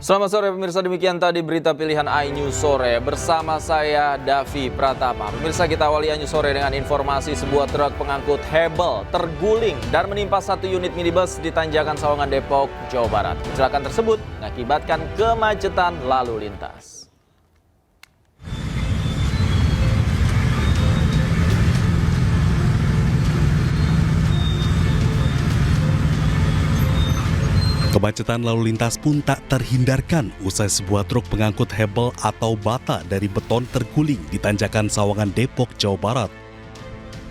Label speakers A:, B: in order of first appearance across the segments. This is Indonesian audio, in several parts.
A: Selamat sore pemirsa, demikian tadi berita pilihan iNews Sore. Bersama saya Davi Pratama. Pemirsa, kita awali iNews Sore dengan informasi sebuah truk pengangkut hebel terguling dan menimpa satu unit minibus di Tanjakan Sawangan, Depok, Jawa Barat. Kecelakaan tersebut mengakibatkan kemacetan lalu lintas.
B: Kemacetan lalu lintas pun tak terhindarkan usai sebuah truk pengangkut hebel atau bata dari beton terguling di Tanjakan Sawangan, Depok, Jawa Barat.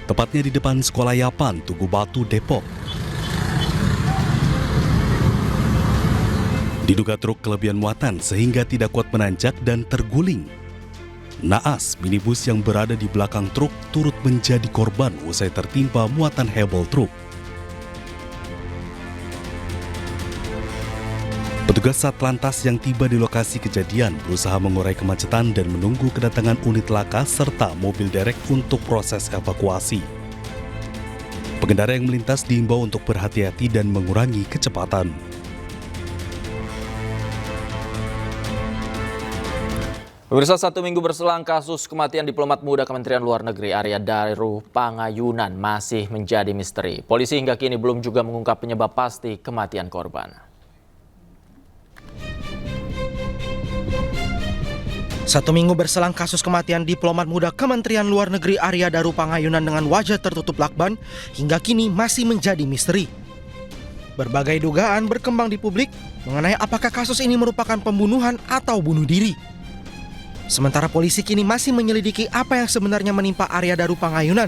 B: Tepatnya di depan Sekolah Yapan, Tugu Batu, Depok. Diduga truk kelebihan muatan sehingga tidak kuat menanjak dan terguling. Naas, minibus yang berada di belakang truk turut menjadi korban usai tertimpa muatan hebel truk. Petugas Satlantas yang tiba di lokasi kejadian berusaha mengurai kemacetan dan menunggu kedatangan unit laka serta mobil derek untuk proses evakuasi. Pengendara yang melintas diimbau untuk berhati-hati dan mengurangi kecepatan.
A: Pemirsa, 1 minggu berselang kasus kematian diplomat muda Kementerian Luar Negeri Arya Daru Pangayunan masih menjadi misteri. Polisi hingga kini belum juga mengungkap penyebab pasti kematian korban.
C: 1 minggu berselang kasus kematian diplomat muda Kementerian Luar Negeri Arya Daru Pangayunan dengan wajah tertutup lakban hingga kini masih menjadi misteri. Berbagai dugaan berkembang di publik mengenai apakah kasus ini merupakan pembunuhan atau bunuh diri. Sementara polisi kini masih menyelidiki apa yang sebenarnya menimpa Arya Daru Pangayunan.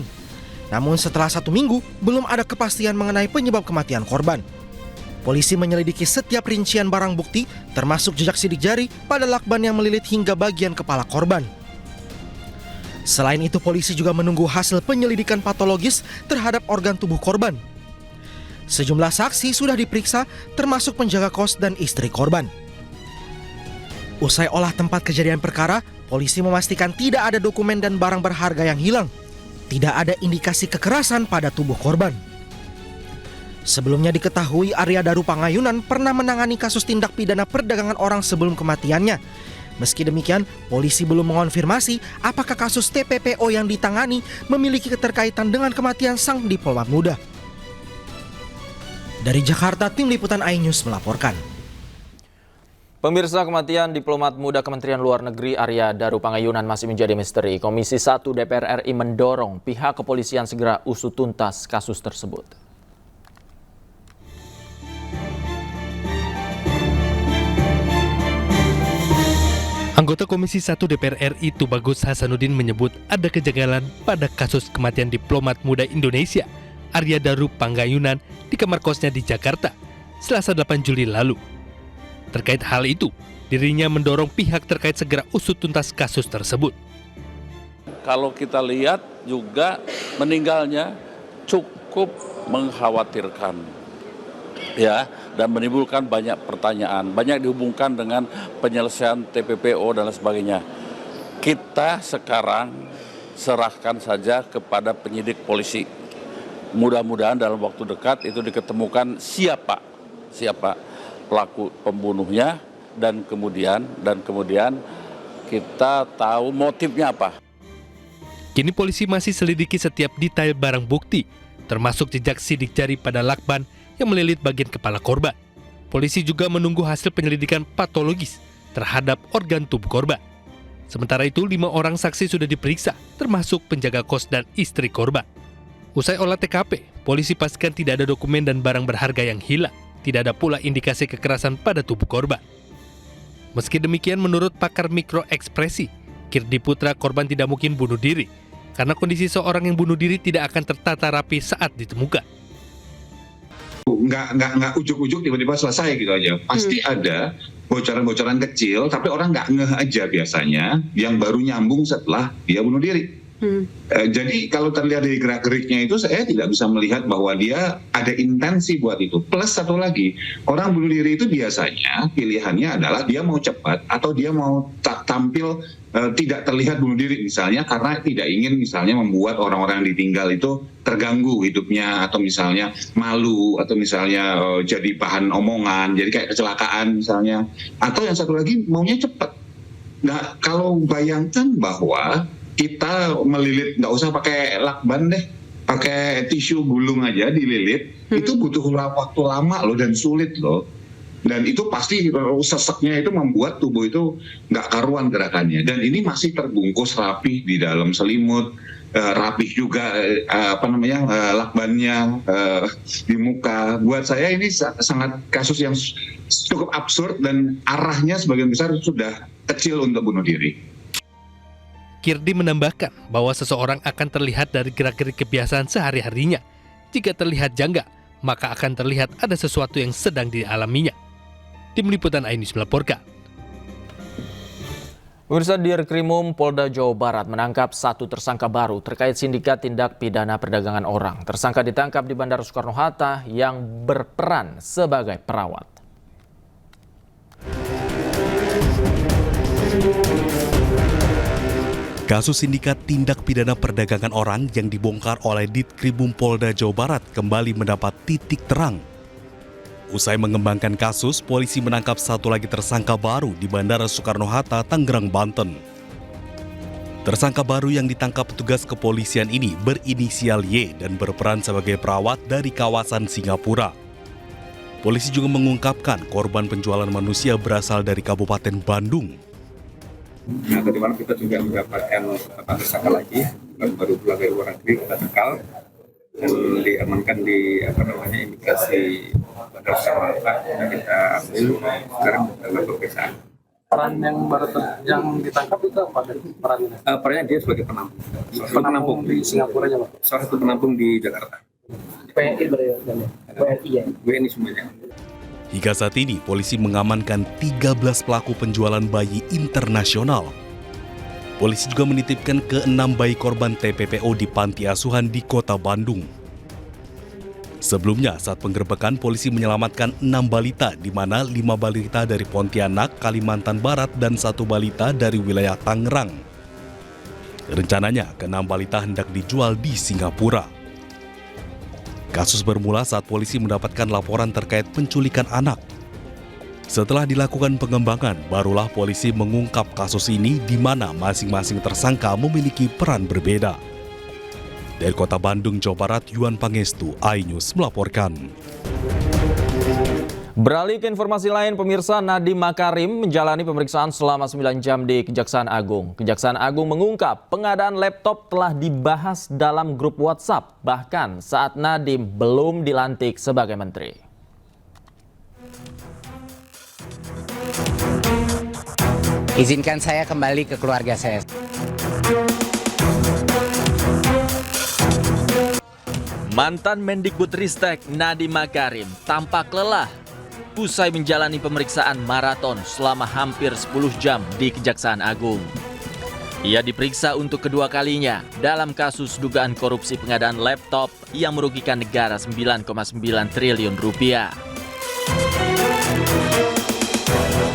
C: Namun setelah 1 minggu belum ada kepastian mengenai penyebab kematian korban. Polisi menyelidiki setiap rincian barang bukti, termasuk jejak sidik jari pada lakban yang melilit hingga bagian kepala korban. Selain itu, polisi juga menunggu hasil penyelidikan patologis terhadap organ tubuh korban. Sejumlah saksi sudah diperiksa, termasuk penjaga kos dan istri korban. Usai olah tempat kejadian perkara, polisi memastikan tidak ada dokumen dan barang berharga yang hilang. Tidak ada indikasi kekerasan pada tubuh korban. Sebelumnya diketahui Arya Daru Pangayunan pernah menangani kasus tindak pidana perdagangan orang sebelum kematiannya. Meski demikian, polisi belum mengonfirmasi apakah kasus TPPO yang ditangani memiliki keterkaitan dengan kematian sang diplomat muda. Dari Jakarta, Tim Liputan iNews melaporkan.
A: Pemirsa, kematian diplomat muda Kementerian Luar Negeri Arya Daru Pangayunan masih menjadi misteri. Komisi 1 DPR RI mendorong pihak kepolisian segera usut tuntas kasus tersebut.
D: Anggota Komisi 1 DPR RI Tubagus Hasanuddin menyebut ada kejanggalan pada kasus kematian diplomat muda Indonesia Arya Daru Pangayunan di kamar kosnya di Jakarta, Selasa 8 Juli lalu. Terkait hal itu, dirinya mendorong pihak terkait segera usut tuntas kasus tersebut.
E: Kalau kita lihat juga meninggalnya cukup mengkhawatirkan. Ya, dan menimbulkan banyak pertanyaan, banyak dihubungkan dengan penyelesaian TPPO dan lain sebagainya. Kita sekarang serahkan saja kepada penyidik polisi. Mudah-mudahan dalam waktu dekat itu diketemukan siapa pelaku pembunuhnya dan kemudian kita tahu motifnya apa.
D: Kini polisi masih selidiki setiap detail barang bukti, termasuk jejak sidik jari pada lakban yang melilit bagian kepala korban. Polisi juga menunggu hasil penyelidikan patologis terhadap organ tubuh korban. Sementara itu, 5 orang saksi sudah diperiksa, termasuk penjaga kos dan istri korban. Usai olah TKP, polisi pastikan tidak ada dokumen dan barang berharga yang hilang. Tidak ada pula indikasi kekerasan pada tubuh korban. Meski demikian, menurut pakar mikroekspresi, Kirdi Putra, korban tidak mungkin bunuh diri, karena kondisi seorang yang bunuh diri tidak akan tertata rapi saat ditemukan.
F: Nggak ujuk-ujuk tiba-tiba selesai gitu aja. Pasti ada bocoran-bocoran kecil, tapi orang nggak ngeh aja biasanya, yang baru nyambung setelah dia bunuh diri. Jadi kalau terlihat dari gerak-geriknya itu saya tidak bisa melihat bahwa dia ada intensi buat itu. Plus satu lagi, orang bunuh diri itu biasanya pilihannya adalah dia mau cepat atau dia mau tampil tidak terlihat bunuh diri misalnya karena tidak ingin misalnya membuat orang-orang yang ditinggal itu terganggu hidupnya atau misalnya malu atau misalnya jadi bahan omongan, jadi kayak kecelakaan misalnya. Atau yang satu lagi maunya cepat. Nah kalau bayangkan bahwa kita melilit, nggak usah pakai lakban deh, pakai tisu gulung aja dililit, itu butuh waktu lama loh dan sulit loh. Dan itu pasti seseknya itu membuat tubuh itu nggak karuan gerakannya. Dan ini masih terbungkus rapih di dalam selimut, rapih juga lakbannya di muka. Buat saya ini sangat kasus yang cukup absurd dan arahnya sebagian besar sudah kecil untuk bunuh diri.
D: Kirdi menambahkan bahwa seseorang akan terlihat dari gerak-gerik kebiasaan sehari-harinya. Jika terlihat janggal, maka akan terlihat ada sesuatu yang sedang dialaminya. Tim Liputan iNews melaporkan.
A: Pemirsa, Dirkrimum Polda Jawa Barat menangkap 1 tersangka baru terkait sindikat tindak pidana perdagangan orang. Tersangka ditangkap di Bandara Soekarno-Hatta yang berperan sebagai perawat.
B: Kasus sindikat tindak pidana perdagangan orang yang dibongkar oleh Ditkrimum Polda Jawa Barat kembali mendapat titik terang. Usai mengembangkan kasus, polisi menangkap 1 lagi tersangka baru di Bandara Soekarno-Hatta, Tangerang, Banten. Tersangka baru yang ditangkap petugas kepolisian ini berinisial Y dan berperan sebagai perawat dari kawasan Singapura. Polisi juga mengungkapkan korban penjualan manusia berasal dari Kabupaten Bandung.
G: Nah, tadi malam kita juga mendapatkan tersangka lagi, baru pulang dari luar negeri, kita cekal dan diamankan di imigrasi Bandara Soekarno-Hatta dan kita ambil sekarang dalam pemeriksaan.
H: Peran yang baru yang ditangkap itu apa dari perannya?
G: Perannya dia sebagai penampung. Penampung
H: di Singapura ya, Pak.
G: Salah satu penampung di Jakarta.
H: WNI berarti WNI ya.
G: WNI semuanya.
B: Hingga saat ini, polisi mengamankan 13 pelaku penjualan bayi internasional. Polisi juga menitipkan ke 6 bayi korban TPPO di panti asuhan di Kota Bandung. Sebelumnya, saat penggerbekan, polisi menyelamatkan 6 balita, di mana 5 balita dari Pontianak, Kalimantan Barat, dan 1 balita dari wilayah Tangerang. Rencananya, ke-6 balita hendak dijual di Singapura. Kasus bermula saat polisi mendapatkan laporan terkait penculikan anak. Setelah dilakukan pengembangan, barulah polisi mengungkap kasus ini di mana masing-masing tersangka memiliki peran berbeda. Dari Kota Bandung, Jawa Barat, Yuan Pangestu, iNews melaporkan.
A: Beralih ke informasi lain, pemirsa, Nadiem Makarim menjalani pemeriksaan selama 9 jam di Kejaksaan Agung. Kejaksaan Agung mengungkap pengadaan laptop telah dibahas dalam grup WhatsApp, bahkan saat Nadiem belum dilantik sebagai menteri.
I: Izinkan saya kembali ke keluarga saya.
A: Mantan Mendikbudristek Nadiem Makarim tampak lelah usai menjalani pemeriksaan maraton selama hampir 10 jam di Kejaksaan Agung. Ia diperiksa untuk kedua kalinya dalam kasus dugaan korupsi pengadaan laptop yang merugikan negara 9,9 triliun rupiah.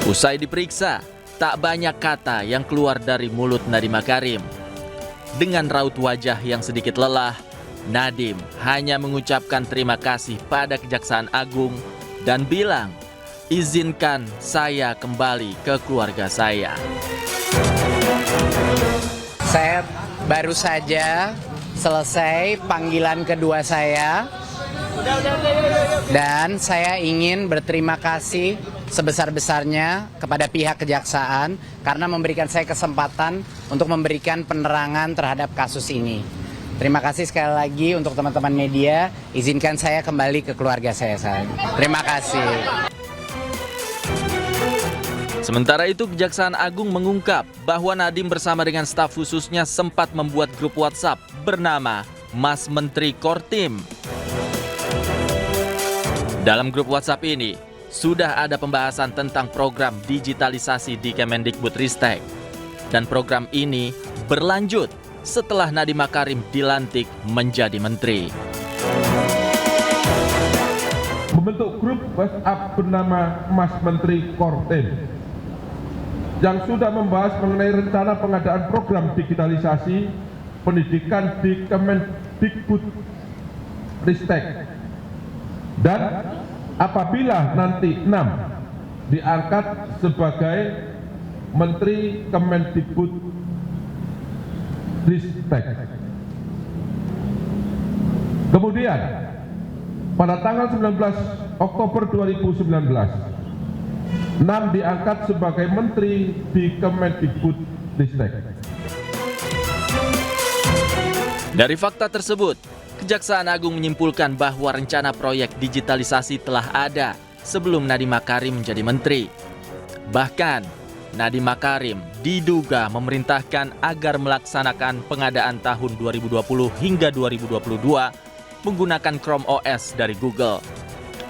A: Usai diperiksa, tak banyak kata yang keluar dari mulut Nadiem Makarim. Dengan raut wajah yang sedikit lelah, Nadiem hanya mengucapkan terima kasih pada Kejaksaan Agung dan bilang, izinkan saya kembali ke keluarga saya.
I: Saya baru saja selesai panggilan kedua saya dan saya ingin berterima kasih sebesar-besarnya kepada pihak kejaksaan karena memberikan saya kesempatan untuk memberikan penerangan terhadap kasus ini. Terima kasih sekali lagi untuk teman-teman media, izinkan saya kembali ke keluarga saya. Terima kasih.
A: Sementara itu, Kejaksaan Agung mengungkap bahwa Nadiem bersama dengan staf khususnya sempat membuat grup WhatsApp bernama Mas Menteri Kortim. Dalam grup WhatsApp ini, sudah ada pembahasan tentang program digitalisasi di Kemendikbudristek. Dan program ini berlanjut setelah Nadiem Makarim dilantik menjadi menteri.
J: Membentuk grup WhatsApp bernama Mas Menteri Kortem yang sudah membahas mengenai rencana pengadaan program digitalisasi pendidikan di Kemendikbudristek, dan apabila nanti 6 diangkat sebagai Menteri Kemendikbudristek. Kemudian pada tanggal 19 Oktober 2019, 6 diangkat sebagai Menteri di Kemendikbudristek.
A: Dari fakta tersebut, Kejaksaan Agung menyimpulkan bahwa rencana proyek digitalisasi telah ada sebelum Nadiem Makarim menjadi menteri. Bahkan, Nadiem Makarim diduga memerintahkan agar melaksanakan pengadaan tahun 2020 hingga 2022 menggunakan Chrome OS dari Google.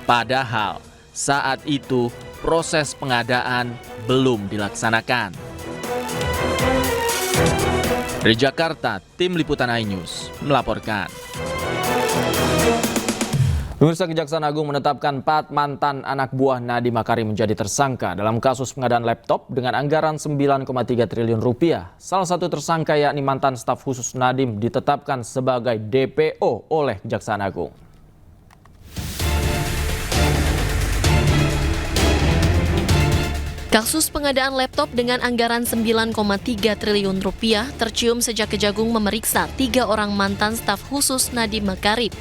A: Padahal saat itu proses pengadaan belum dilaksanakan. Dari Jakarta, tim Liputan iNews melaporkan. Pemirsa, Kejaksaan Agung menetapkan 4 mantan anak buah Nadiem Makarim menjadi tersangka dalam kasus pengadaan laptop dengan anggaran 9,3 triliun rupiah. Salah satu tersangka yakni mantan staf khusus Nadiem ditetapkan sebagai DPO oleh Kejaksaan Agung.
K: Kasus pengadaan laptop dengan anggaran 9,3 triliun rupiah tercium sejak Kejagung memeriksa 3 orang mantan staf khusus Nadiem Makarim.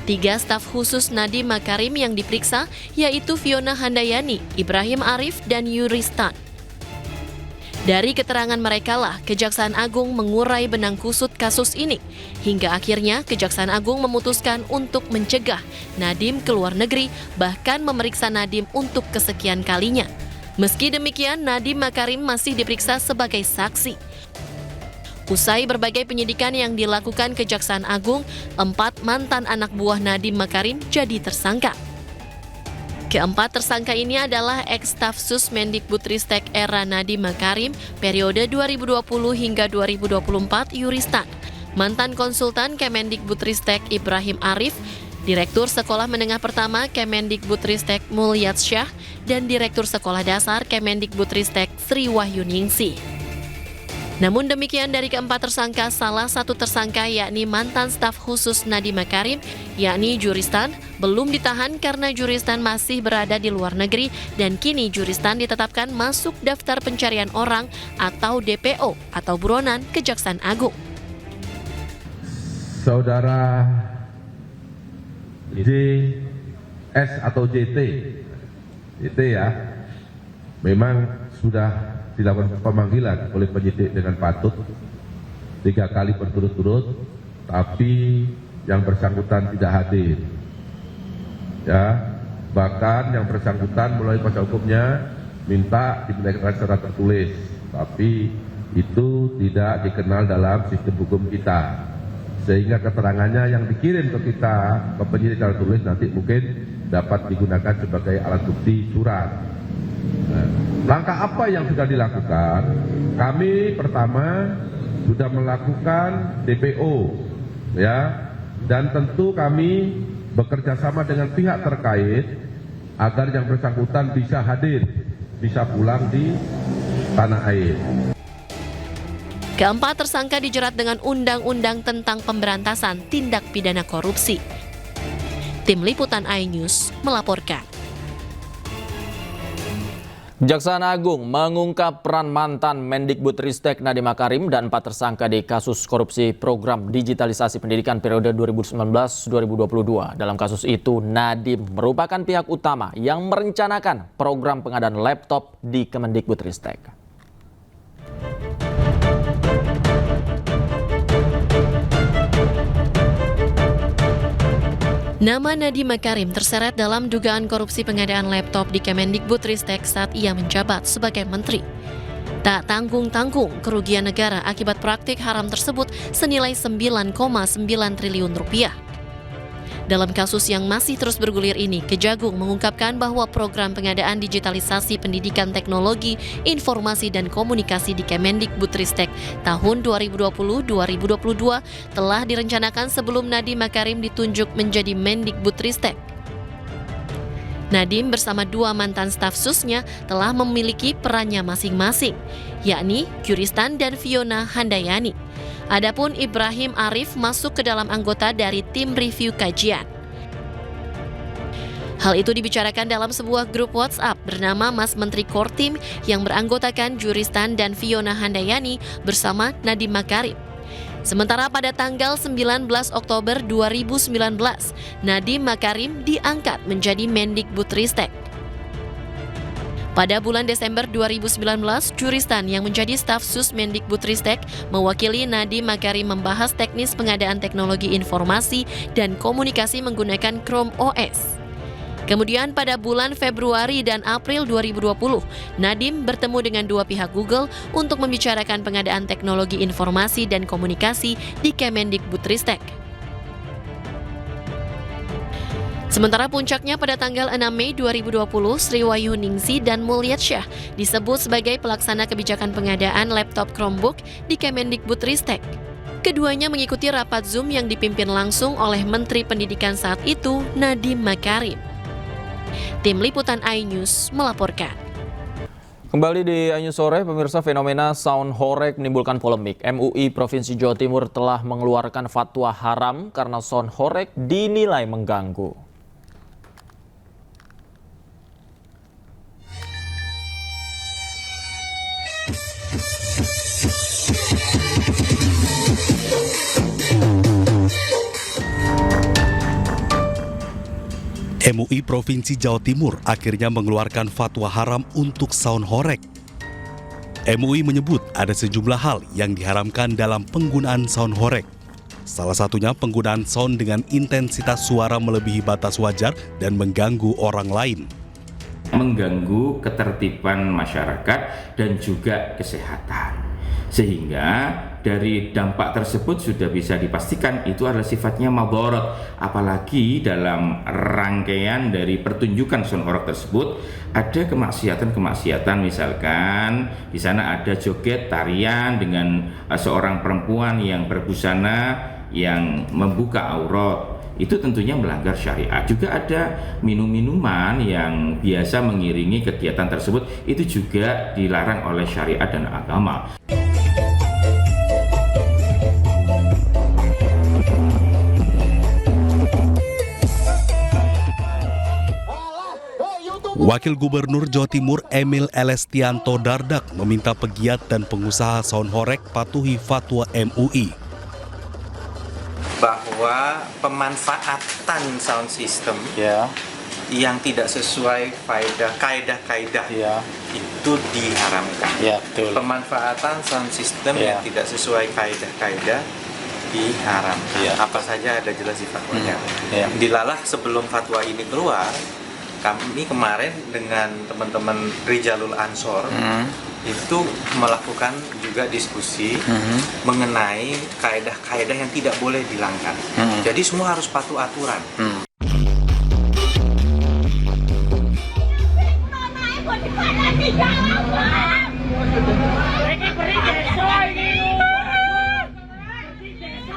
K: 3 staf khusus Nadiem Makarim yang diperiksa yaitu Fiona Handayani, Ibrahim Arif, dan Yuristan. Dari keterangan mereka lah Kejaksaan Agung mengurai benang kusut kasus ini. Hingga akhirnya Kejaksaan Agung memutuskan untuk mencegah Nadiem ke luar negeri, bahkan memeriksa Nadiem untuk kesekian kalinya. Meski demikian, Nadiem Makarim masih diperiksa sebagai saksi. Usai berbagai penyidikan yang dilakukan Kejaksaan Agung, 4 mantan anak buah Nadiem Makarim jadi tersangka. Keempat tersangka ini adalah ex-Stafsus Mendikbudristek era Nadiem Makarim periode 2020 hingga 2024 Yuristan, mantan konsultan Kemendikbudristek Ibrahim Arif, Direktur Sekolah Menengah Pertama Kemendikbudristek Mulyatsyah, dan Direktur Sekolah Dasar Kemendikbudristek Sri Wahyuningsih. Namun demikian, dari keempat tersangka, salah satu tersangka yakni mantan staf khusus Nadiem Makarim, yakni Juristan, belum ditahan karena Juristan masih berada di luar negeri dan kini Juristan ditetapkan masuk daftar pencarian orang atau DPO atau buronan Kejaksaan Agung.
J: Saudara JS atau JT ya, memang sudah dilakukan pemanggilan oleh penyidik dengan patut 3 kali berturut-turut, tapi yang bersangkutan tidak hadir. Ya, bahkan yang bersangkutan melalui kuasa hukumnya minta dimintakan secara tertulis, tapi itu tidak dikenal dalam sistem hukum kita, sehingga keterangannya yang dikirim ke kita ke penyidik secara tertulis nanti mungkin dapat digunakan sebagai alat bukti surat. Langkah apa yang sudah dilakukan? Kami pertama sudah melakukan DPO, ya, dan tentu kami bekerja sama dengan pihak terkait agar yang bersangkutan bisa hadir, bisa pulang di tanah air.
K: Keempat tersangka dijerat dengan Undang-Undang tentang Pemberantasan Tindak Pidana Korupsi. Tim Liputan iNews melaporkan.
A: Kejaksaan Agung mengungkap peran mantan Mendikbudristek Nadiem Makarim dan 4 tersangka di kasus korupsi program digitalisasi pendidikan periode 2019-2022. Dalam kasus itu, Nadiem merupakan pihak utama yang merencanakan program pengadaan laptop di Kemendikbudristek.
K: Nama Nadiem Makarim terseret dalam dugaan korupsi pengadaan laptop di Kemendikbudristek saat ia menjabat sebagai menteri. Tak tanggung-tanggung kerugian negara akibat praktik haram tersebut senilai 9,9 triliun rupiah. Dalam kasus yang masih terus bergulir ini, Kejagung mengungkapkan bahwa program pengadaan digitalisasi pendidikan teknologi, informasi dan komunikasi di Kemendikbudristek tahun 2020-2022 telah direncanakan sebelum Nadiem Makarim ditunjuk menjadi Mendikbudristek. Nadiem bersama dua mantan staf susnya telah memiliki perannya masing-masing, yakni Kyuristan dan Fiona Handayani. Adapun Ibrahim Arif masuk ke dalam anggota dari tim review kajian. Hal itu dibicarakan dalam sebuah grup WhatsApp bernama Mas Menteri Kortim yang beranggotakan Kyuristan dan Fiona Handayani bersama Nadiem Makarim. Sementara pada tanggal 19 Oktober 2019, Nadiem Makarim diangkat menjadi Mendikbudristek. Pada bulan Desember 2019, Kyuristan yang menjadi staf sus Mendikbudristek mewakili Nadiem Makarim membahas teknis pengadaan teknologi informasi dan komunikasi menggunakan Chrome OS. Kemudian pada bulan Februari dan April 2020, Nadiem bertemu dengan dua pihak Google untuk membicarakan pengadaan teknologi informasi dan komunikasi di Kemendikbudristek. Sementara puncaknya pada tanggal 6 Mei 2020, Sriwayuningsi dan Mulyatsyah disebut sebagai pelaksana kebijakan pengadaan laptop Chromebook di Kemendikbudristek. Keduanya mengikuti rapat Zoom yang dipimpin langsung oleh Menteri Pendidikan saat itu, Nadiem Makarim. Tim Liputan iNews melaporkan.
A: Kembali di iNews Sore, pemirsa, fenomena sound horeg menimbulkan polemik. MUI Provinsi Jawa Timur telah mengeluarkan fatwa haram karena sound horeg dinilai mengganggu.
B: MUI Provinsi Jawa Timur akhirnya mengeluarkan fatwa haram untuk sound horeg. MUI menyebut ada sejumlah hal yang diharamkan dalam penggunaan sound horeg. Salah satunya penggunaan sound dengan intensitas suara melebihi batas wajar dan mengganggu orang lain.
L: Mengganggu ketertiban masyarakat dan juga kesehatan. Sehingga dari dampak tersebut sudah bisa dipastikan itu adalah sifatnya madharat. Apalagi dalam rangkaian dari pertunjukan sound horeg tersebut ada kemaksiatan-kemaksiatan, misalkan di sana ada joget tarian dengan seorang perempuan yang berbusana yang membuka aurat. Itu tentunya melanggar syariat. Juga ada minum-minuman yang biasa mengiringi kegiatan tersebut, itu juga dilarang oleh syariat dan agama.
B: Wakil Gubernur Jawa Timur Emil Elestianto Dardak meminta pegiat dan pengusaha sound horeg patuhi fatwa MUI.
M: Bahwa pemanfaatan sound system yang tidak sesuai kaidah-kaidah itu diharamkan. Pemanfaatan sound system yang tidak sesuai kaidah-kaidah diharamkan. Apa saja ada jelas di fatwanya. Dilalah sebelum fatwa ini keluar, kami kemarin dengan teman-teman Rijalul Ansor itu melakukan juga diskusi mengenai kaedah-kaedah yang tidak boleh dilanggar. Jadi semua harus patuh aturan.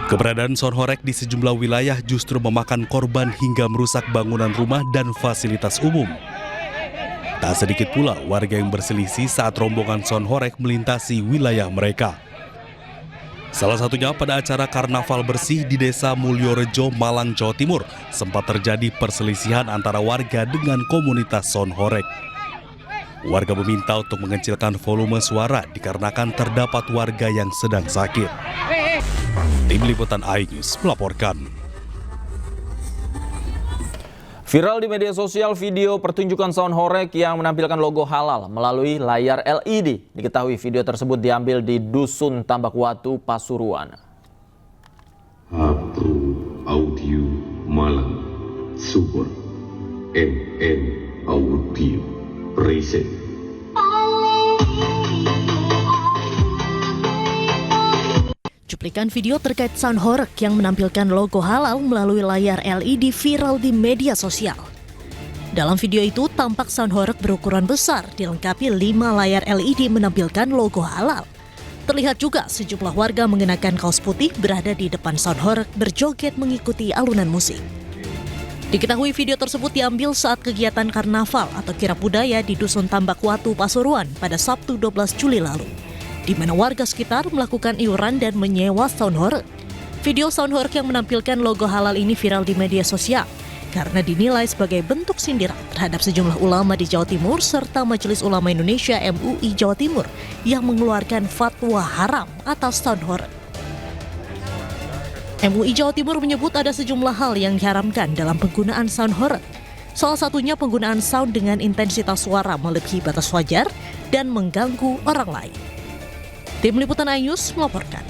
B: Keberadaan sound horeg di sejumlah wilayah justru memakan korban hingga merusak bangunan rumah dan fasilitas umum. Tak sedikit pula warga yang berselisih saat rombongan sound horeg melintasi wilayah mereka. Salah satunya pada acara Karnaval Bersih di Desa Mulyorejo, Malang, Jawa Timur, sempat terjadi perselisihan antara warga dengan komunitas sound horeg. Warga meminta untuk mengecilkan volume suara dikarenakan terdapat warga yang sedang sakit. Tim Liputan iNews melaporkan.
A: Viral di media sosial video pertunjukan sound horeg yang menampilkan logo halal melalui layar LED. Diketahui video tersebut diambil di Dusun Tambakwatu, Pasuruan.
N: Hapro Audio Malang, Super MM Audio Present.
O: Cuplikan video terkait sound horeg yang menampilkan logo halal melalui layar LED viral di media sosial. Dalam video itu, tampak sound horeg berukuran besar dilengkapi 5 layar LED menampilkan logo halal. Terlihat juga sejumlah warga mengenakan kaos putih berada di depan sound horeg berjoget mengikuti alunan musik. Diketahui video tersebut diambil saat kegiatan karnaval atau kirap budaya di Dusun Tambak Watu, Pasuruan pada Sabtu 12 Juli lalu, di mana warga sekitar melakukan iuran dan menyewa sound horeg. Video sound horeg yang menampilkan logo halal ini viral di media sosial karena dinilai sebagai bentuk sindiran terhadap sejumlah ulama di Jawa Timur serta Majelis Ulama Indonesia MUI Jawa Timur yang mengeluarkan fatwa haram atas sound horeg. MUI Jawa Timur menyebut ada sejumlah hal yang diharamkan dalam penggunaan sound horeg. Salah satunya penggunaan sound dengan intensitas suara melebihi batas wajar dan mengganggu orang lain. Tim Liputan iNews melaporkan.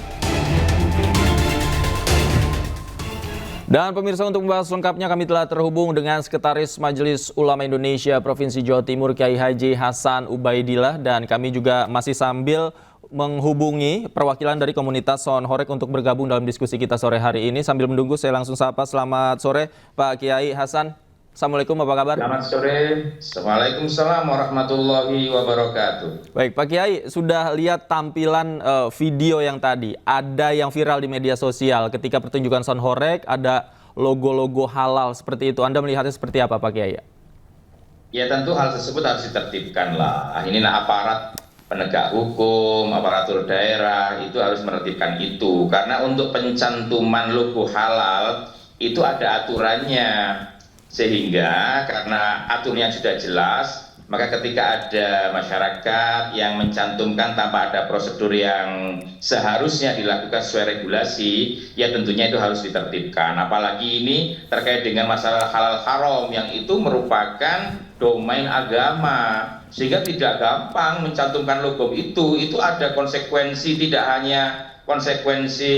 A: Dan pemirsa, untuk membahas lengkapnya kami telah terhubung dengan Sekretaris Majelis Ulama Indonesia Provinsi Jawa Timur Kiai Haji Hasan Ubaidillah, dan kami juga masih sambil menghubungi perwakilan dari komunitas sound horeg untuk bergabung dalam diskusi kita sore hari ini. Sambil menunggu, saya langsung sapa. Selamat sore Pak Kiai Hasan. Assalamualaikum, apa kabar?
P: Selamat sore. Waalaikumsalam warahmatullahi wabarakatuh.
A: Baik, Pak Kiai, sudah lihat tampilan video yang tadi. Ada yang viral di media sosial ketika pertunjukan sound horeg, ada logo-logo halal seperti itu. Anda melihatnya seperti apa, Pak Kiai?
P: Ya, tentu hal tersebut harus ditertibkan lah. Inilah aparat penegak hukum, aparatur daerah itu harus menertibkan itu. Karena untuk pencantuman logo halal itu ada aturannya. Sehingga karena aturannya sudah jelas, maka ketika ada masyarakat yang mencantumkan tanpa ada prosedur yang seharusnya dilakukan sesuai regulasi, ya tentunya itu harus ditertibkan. Apalagi ini terkait dengan masalah halal haram yang itu merupakan domain agama, sehingga tidak gampang mencantumkan logo itu ada konsekuensi, tidak hanya konsekuensi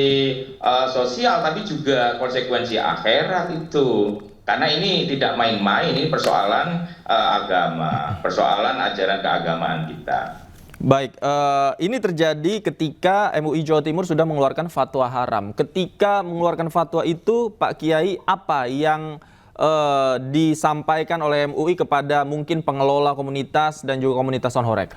P: sosial tapi juga konsekuensi akhirat itu. Karena ini tidak main-main, ini persoalan agama, persoalan ajaran keagamaan kita.
A: Baik, ini terjadi ketika MUI Jawa Timur sudah mengeluarkan fatwa haram. Ketika mengeluarkan fatwa itu, Pak Kiai, apa yang disampaikan oleh MUI kepada mungkin pengelola komunitas dan juga komunitas sound horeg?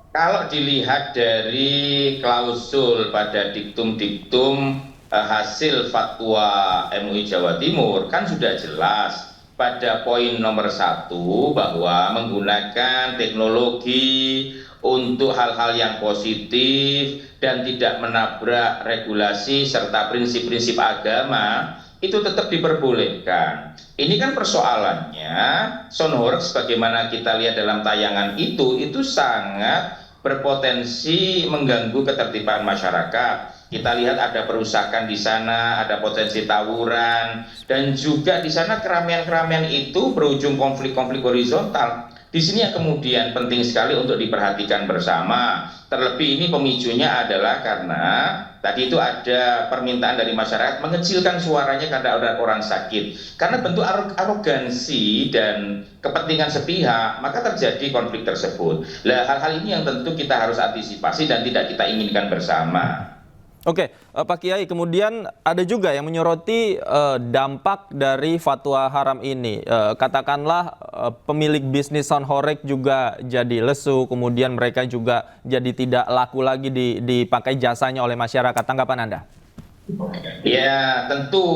P: Kalau dilihat dari klausul pada diktum-diktum hasil fatwa MUI Jawa Timur, kan sudah jelas pada poin nomor 1 bahwa menggunakan teknologi untuk hal-hal yang positif dan tidak menabrak regulasi serta prinsip-prinsip agama itu tetap diperbolehkan. Ini kan persoalannya sound horeg sebagaimana kita lihat dalam tayangan itu sangat berpotensi mengganggu ketertiban masyarakat. Kita lihat ada perusakan di sana, ada potensi tawuran, dan juga di sana keramaian-keramaian itu berujung konflik-konflik horizontal. Di sini yang kemudian penting sekali untuk diperhatikan bersama. Terlebih ini pemicunya adalah karena tadi itu ada permintaan dari masyarakat mengecilkan suaranya karena ada orang sakit. Karena bentuk arogansi dan kepentingan sepihak, maka terjadi konflik tersebut. Nah, hal-hal ini yang tentu kita harus antisipasi dan tidak kita inginkan bersama.
A: Oke, Pak Kiai, kemudian ada juga yang menyoroti dampak dari fatwa haram ini. Katakanlah pemilik bisnis sound horeg juga jadi lesu, kemudian mereka juga jadi tidak laku lagi dipakai jasanya oleh masyarakat. Tanggapan Anda?
P: Ya, tentu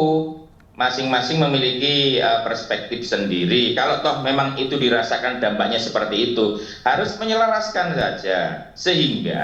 P: masing-masing memiliki perspektif sendiri. Kalau toh memang itu dirasakan dampaknya seperti itu, harus menyelaraskan saja. Sehingga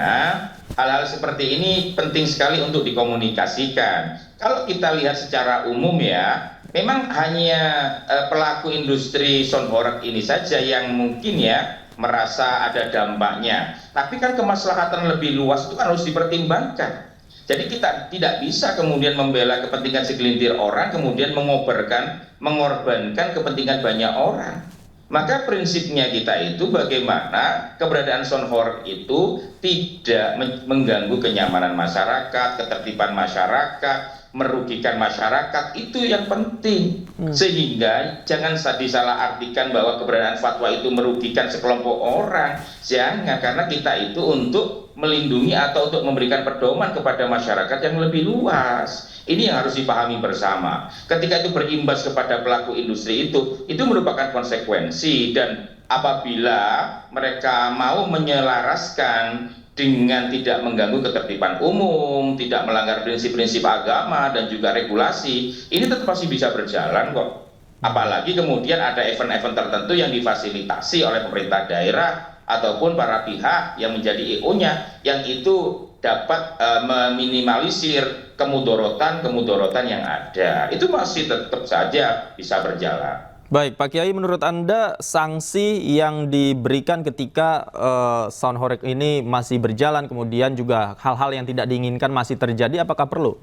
P: hal-hal seperti ini penting sekali untuk dikomunikasikan. Kalau kita lihat secara umum ya, memang hanya pelaku industri sound horeg ini saja yang mungkin ya merasa ada dampaknya. Tapi kan kemaslahatan lebih luas itu kan harus dipertimbangkan. Jadi kita tidak bisa kemudian membela kepentingan segelintir orang, kemudian mengorbankan kepentingan banyak orang. Maka prinsipnya kita itu bagaimana keberadaan sound horeg itu tidak mengganggu kenyamanan masyarakat, ketertiban masyarakat, merugikan masyarakat, itu yang penting. Sehingga jangan disalahartikan bahwa keberadaan fatwa itu merugikan sekelompok orang. Jangan, karena kita itu untuk melindungi atau untuk memberikan pedoman kepada masyarakat yang lebih luas. Ini yang harus dipahami bersama. Ketika itu berimbas kepada pelaku industri itu merupakan konsekuensi, dan apabila mereka mau menyelaraskan dengan tidak mengganggu ketertiban umum, tidak melanggar prinsip-prinsip agama dan juga regulasi, ini tetap masih bisa berjalan kok. Apalagi kemudian ada event-event tertentu yang difasilitasi oleh pemerintah daerah ataupun para pihak yang menjadi EO-nya, yang itu dapat meminimalisir kemudorotan yang ada. Itu masih tetap saja bisa berjalan.
A: Baik, Pak Kiai, menurut Anda sanksi yang diberikan ketika sound horeg ini masih berjalan, kemudian juga hal-hal yang tidak diinginkan masih terjadi, apakah perlu?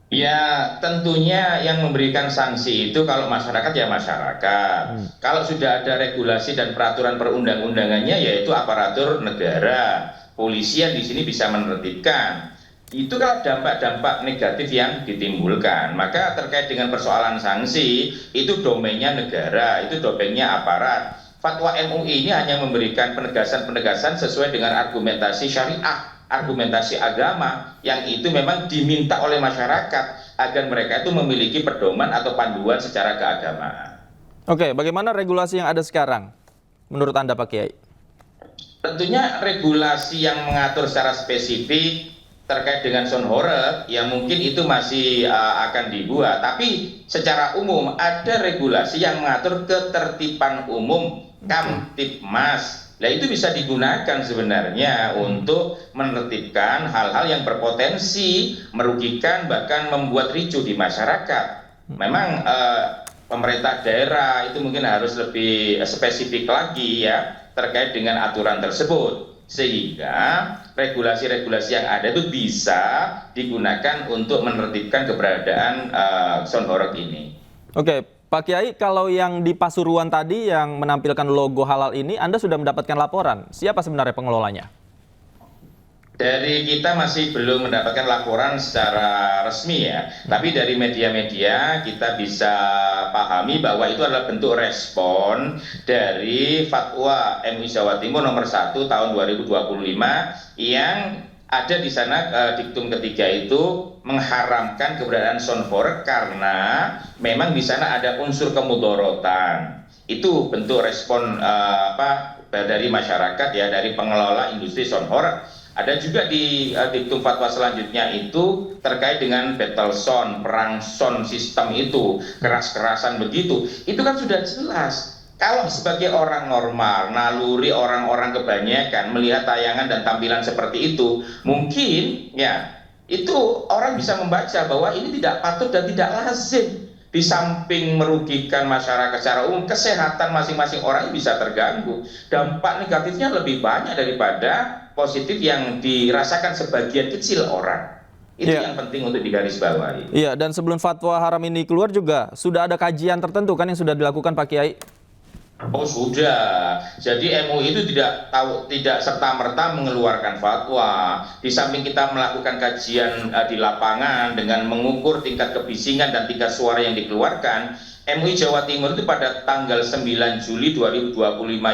P: Ya, tentunya yang memberikan sanksi itu kalau masyarakat ya masyarakat. Kalau sudah ada regulasi dan peraturan perundang-undangannya, yaitu aparatur negara. Polisian di sini bisa menertibkan. Itu kalau dampak-dampak negatif yang ditimbulkan. Maka terkait dengan persoalan sanksi, itu domainnya negara, itu domainnya aparat. Fatwa MUI ini hanya memberikan penegasan-penegasan sesuai dengan argumentasi syariah, argumentasi agama, yang itu memang diminta oleh masyarakat agar mereka itu memiliki pedoman atau panduan secara keagamaan.
A: Oke, bagaimana regulasi yang ada sekarang menurut Anda, Pak Kiai?
P: Tentunya regulasi yang mengatur secara spesifik terkait dengan sound horeg, ya mungkin itu masih akan dibuat. Tapi secara umum ada regulasi yang mengatur ketertiban umum, Kamtibmas. Nah, itu bisa digunakan sebenarnya untuk menertibkan hal-hal yang berpotensi merugikan, bahkan membuat ricuh di masyarakat. Memang pemerintah daerah itu mungkin harus lebih spesifik lagi ya terkait dengan aturan tersebut, sehingga regulasi-regulasi yang ada itu bisa digunakan untuk menertibkan keberadaan sound horeg ini.
A: Oke, Pak Kiai, kalau yang di Pasuruan tadi yang menampilkan logo halal ini, Anda sudah mendapatkan laporan. Siapa sebenarnya pengelolanya?
P: Dari kita masih belum mendapatkan laporan secara resmi ya, tapi dari media-media kita bisa pahami bahwa itu adalah bentuk respon dari fatwa MUI Jawa Timur nomor 1 tahun 2025 yang ada di sana diktum ketiga itu mengharamkan keberadaan sound horeg karena memang di sana ada unsur kemudorotan. Itu bentuk respon dari masyarakat ya, dari pengelola industri sound horeg. Ada juga di diktum fatwa selanjutnya itu terkait dengan battle sound, perang sound sistem itu, keras-kerasan begitu. Itu kan sudah jelas. Kalau sebagai orang normal, naluri orang-orang kebanyakan melihat tayangan dan tampilan seperti itu, mungkin ya itu orang bisa membaca bahwa ini tidak patut dan tidak lazim. Di samping merugikan masyarakat secara umum, kesehatan masing-masing orang bisa terganggu. Dampak negatifnya lebih banyak daripada positif yang dirasakan sebagian kecil orang. Itu yang penting untuk digarisbawahi.
A: Iya, dan sebelum fatwa haram ini keluar juga sudah ada kajian tertentu kan yang sudah dilakukan, Pak Kiai?
P: Oh sudah, jadi MUI itu tidak serta-merta mengeluarkan fatwa. Di samping kita melakukan kajian di lapangan dengan mengukur tingkat kebisingan dan tingkat suara yang dikeluarkan, MUI Jawa Timur itu pada tanggal 9 Juli 2025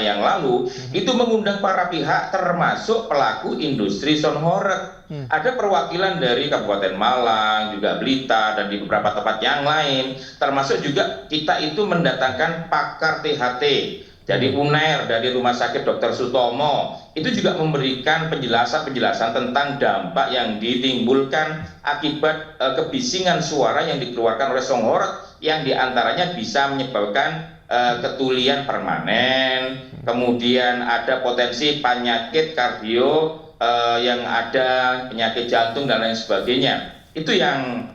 P: yang lalu itu mengundang para pihak termasuk pelaku industri sound horeg. Ada perwakilan dari Kabupaten Malang, juga Blitar, dan di beberapa tempat yang lain. Termasuk juga kita itu mendatangkan pakar THT. Jadi UNER dari Rumah Sakit Dr. Sutomo. Itu juga memberikan penjelasan-penjelasan tentang dampak yang ditimbulkan akibat kebisingan suara yang dikeluarkan oleh sound horeg, yang diantaranya bisa menyebabkan ketulian permanen, kemudian ada potensi penyakit kardio, yang ada penyakit jantung dan lain sebagainya. Itu yang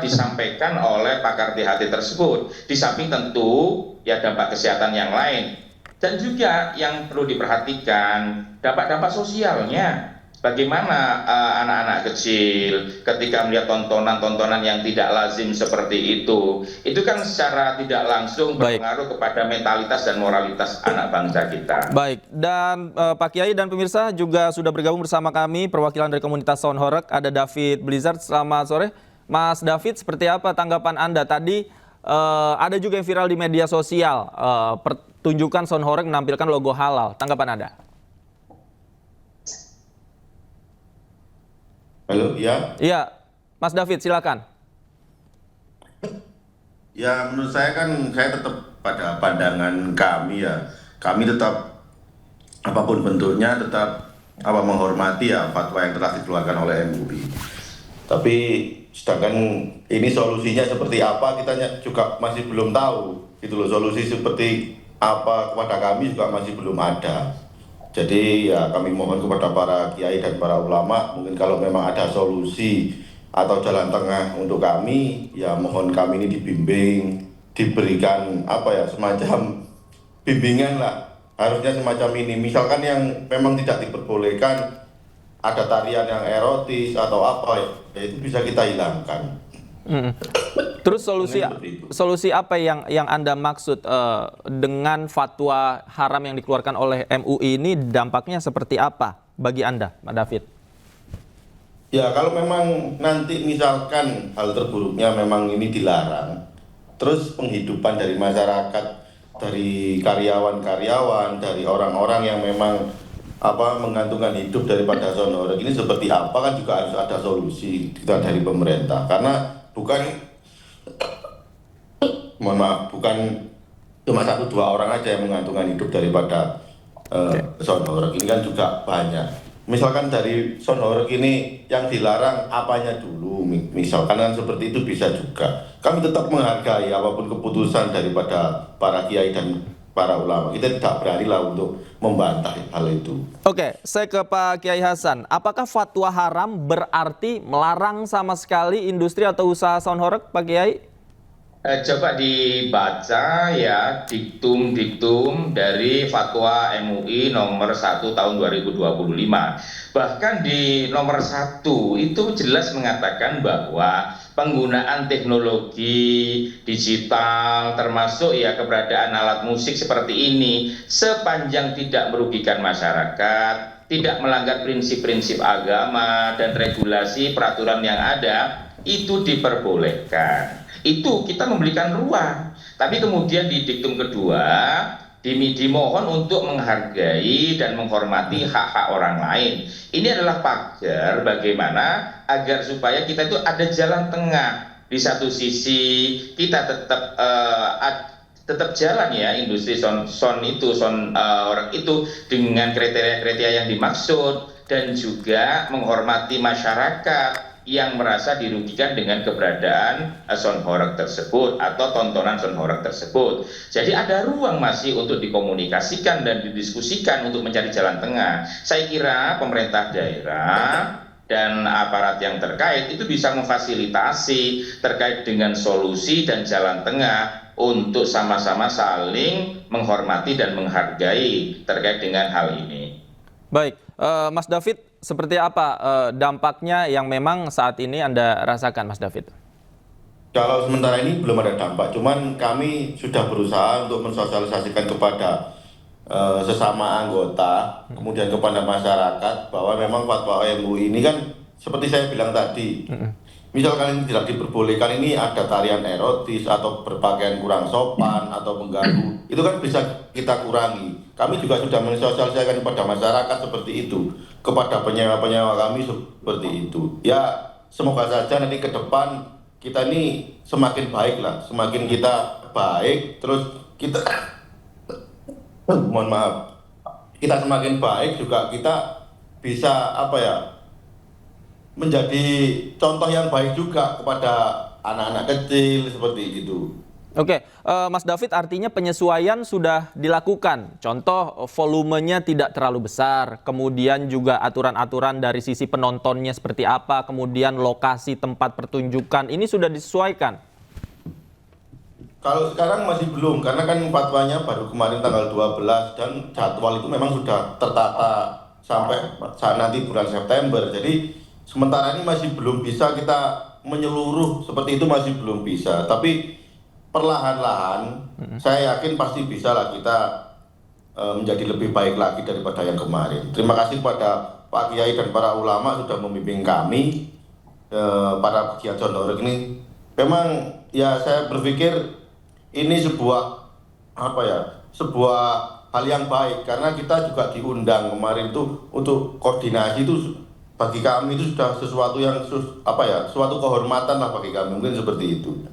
P: disampaikan oleh pakar THT tersebut. Di samping tentu ya dampak kesehatan yang lain, dan juga yang perlu diperhatikan dampak-dampak sosialnya. Bagaimana anak-anak kecil ketika melihat tontonan-tontonan yang tidak lazim seperti itu kan secara tidak langsung berpengaruh kepada mentalitas dan moralitas anak bangsa kita.
A: Baik, dan Pak Kiai dan pemirsa juga sudah bergabung bersama kami perwakilan dari komunitas sound horeg, ada David Blizzard. Selamat sore, Mas David, seperti apa tanggapan Anda? Tadi ada juga yang viral di media sosial, pertunjukan sound horeg menampilkan logo halal. Tanggapan Anda?
Q: Halo, ya?
A: Iya, Mas David, silakan.
Q: Ya, menurut saya kan, saya tetap pada pandangan kami ya. Kami tetap, apapun bentuknya, tetap menghormati ya fatwa yang telah dikeluarkan oleh MUI. Tapi sedangkan ini solusinya seperti apa, kita juga masih belum tahu. Gitu loh, solusi seperti apa kepada kami juga masih belum ada. Jadi ya kami mohon kepada para kiai dan para ulama, mungkin kalau memang ada solusi atau jalan tengah untuk kami, ya mohon kami ini dibimbing, diberikan semacam bimbingan lah. Harusnya semacam ini, misalkan yang memang tidak diperbolehkan, ada tarian yang erotis atau apa, ya itu bisa kita hilangkan.
A: Terus solusi apa yang Anda maksud dengan fatwa haram yang dikeluarkan oleh MUI ini, dampaknya seperti apa bagi Anda, Pak David?
Q: Ya kalau memang nanti misalkan hal terburuknya memang ini dilarang, terus penghidupan dari masyarakat, dari karyawan-karyawan, dari orang-orang yang memang menggantungkan hidup daripada sound horeg ini seperti apa, kan juga harus ada solusi kita dari pemerintah. Karena bukan cuma 1-2 orang aja yang menggantungkan hidup daripada sound horeg ini, kan juga banyak. Misalkan dari sound horeg ini yang dilarang apanya dulu, misalkan kan seperti itu bisa juga. Kami tetap menghargai apapun keputusan daripada para kiai dan para ulama. Kita tidak berani lah untuk membantah hal itu.
A: Oke, saya ke Pak Kiai Hasan. Apakah fatwa haram berarti melarang sama sekali industri atau usaha sound horeg, Pak Kiai?
P: Coba dibaca ya diktum-diktum dari fatwa MUI nomor 1 tahun 2025. Bahkan di nomor 1 itu jelas mengatakan bahwa penggunaan teknologi digital termasuk ya keberadaan alat musik seperti ini sepanjang tidak merugikan masyarakat, tidak melanggar prinsip-prinsip agama dan regulasi peraturan yang ada, itu diperbolehkan. Itu kita memberikan ruang. Tapi kemudian di diktum kedua dimohon untuk menghargai dan menghormati hak-hak orang lain. Ini adalah pagar bagaimana agar supaya kita itu ada jalan tengah. Di satu sisi kita tetap jalan ya industri sound horeg itu dengan kriteria yang dimaksud, dan juga menghormati masyarakat yang merasa dirugikan dengan keberadaan sound horeg tersebut atau tontonan sound horeg tersebut. Jadi ada ruang masih untuk dikomunikasikan dan didiskusikan untuk mencari jalan tengah. Saya kira pemerintah daerah dan aparat yang terkait itu bisa memfasilitasi terkait dengan solusi dan jalan tengah untuk sama-sama saling menghormati dan menghargai terkait dengan hal ini.
A: Baik, Mas David, seperti apa dampaknya yang memang saat ini Anda rasakan, Mas David?
Q: Kalau sementara ini belum ada dampak, cuman kami sudah berusaha untuk mensosialisasikan kepada sesama anggota, kemudian kepada masyarakat bahwa memang fatwa MUI ini kan seperti saya bilang tadi, misalkan ini tidak diperbolehkan, ini ada tarian erotis atau berpakaian kurang sopan atau mengganggu, itu kan bisa kita kurangi. Kami juga sudah mensosialisasikan kepada masyarakat seperti itu, kepada penyewa-penyewa kami seperti itu. Ya semoga saja nanti ke depan kita ini semakin baik lah, semakin kita baik, terus kita kita semakin baik juga, kita bisa menjadi contoh yang baik juga kepada anak-anak kecil seperti itu.
A: Oke, Mas David, artinya penyesuaian sudah dilakukan. Contoh volumenya tidak terlalu besar, kemudian juga aturan-aturan dari sisi penontonnya seperti apa, kemudian lokasi tempat pertunjukan ini sudah disesuaikan.
Q: Kalau sekarang masih belum, karena kan fatwanya baru kemarin tanggal 12 dan jadwal itu memang sudah tertata sampai saat nanti bulan September. Jadi sementara ini masih belum bisa kita menyeluruh seperti itu, masih belum bisa. Tapi perlahan-lahan saya yakin pasti bisa lah kita menjadi lebih baik lagi daripada yang kemarin. Terima kasih kepada Pak Kiai dan para ulama sudah membimbing kami para pegiat Sound Horeg ini, memang ya saya berpikir ini sebuah sebuah hal yang baik, karena kita juga diundang kemarin tuh untuk koordinasi itu, bagi kami itu sudah sesuatu yang suatu kehormatan lah bagi kami, mungkin seperti itu.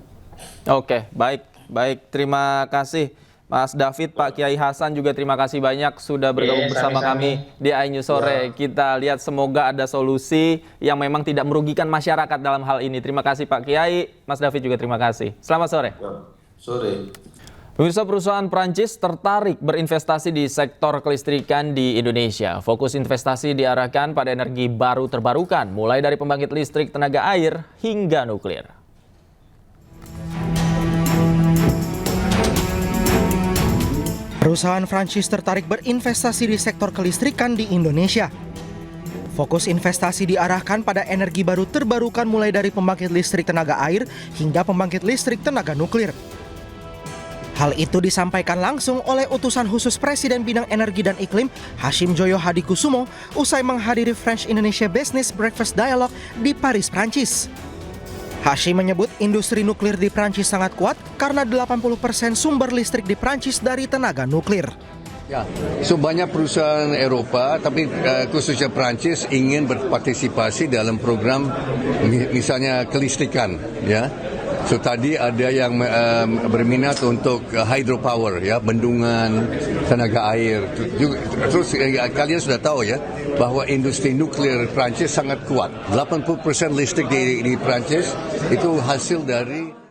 A: Oke, baik, terima kasih Mas David, Pak Kiai Hasan juga terima kasih banyak sudah bergabung bersama kami di iNews Sore. Kita lihat semoga ada solusi yang memang tidak merugikan masyarakat dalam hal ini. Terima kasih Pak Kiai, Mas David juga terima kasih. Selamat sore.
Q: Sore.
A: Pemirsa, perusahaan Prancis tertarik berinvestasi di sektor kelistrikan di Indonesia. Fokus investasi diarahkan pada energi baru terbarukan, mulai dari pembangkit listrik tenaga air hingga nuklir.
C: Perusahaan Prancis tertarik berinvestasi di sektor kelistrikan di Indonesia. Fokus investasi diarahkan pada energi baru terbarukan mulai dari pembangkit listrik tenaga air hingga pembangkit listrik tenaga nuklir. Hal itu disampaikan langsung oleh utusan khusus Presiden Bidang Energi dan Iklim, Hashim Joyo Hadikusumo, usai menghadiri French Indonesia Business Breakfast Dialogue di Paris, Prancis. Hashim menyebut industri nuklir di Prancis sangat kuat karena 80% sumber listrik di Prancis dari tenaga nuklir.
R: Ya, banyak perusahaan Eropa, tapi khususnya Prancis ingin berpartisipasi dalam program misalnya kelistrikan, ya. Tadi ada yang berminat untuk hydropower, ya, bendungan, tenaga air. Terus kalian sudah tahu ya bahwa industri nuklir Prancis sangat kuat. 80% listrik di Prancis itu hasil dari.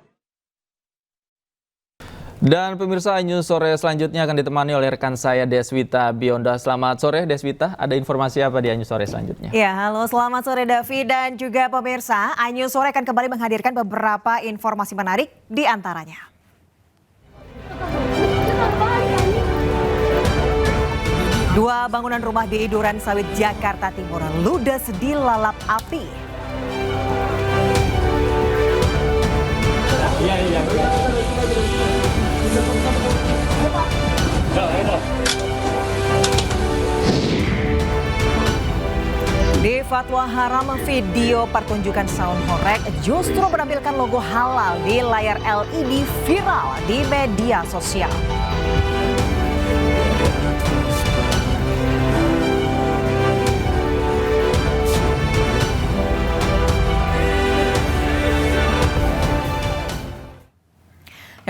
A: Dan pemirsa, iNews Sore selanjutnya akan ditemani oleh rekan saya Deswita Bionda. Selamat sore Deswita, ada informasi apa di iNews Sore selanjutnya?
S: Ya, halo, selamat sore Davi dan juga pemirsa. iNews Sore akan kembali menghadirkan beberapa informasi menarik di antaranya. Dua bangunan rumah di Duren Sawit, Jakarta Timur ludes dilalap api. Di fatwa haram, video pertunjukan Sound Horeg justru menampilkan logo halal di layar LED viral di media sosial.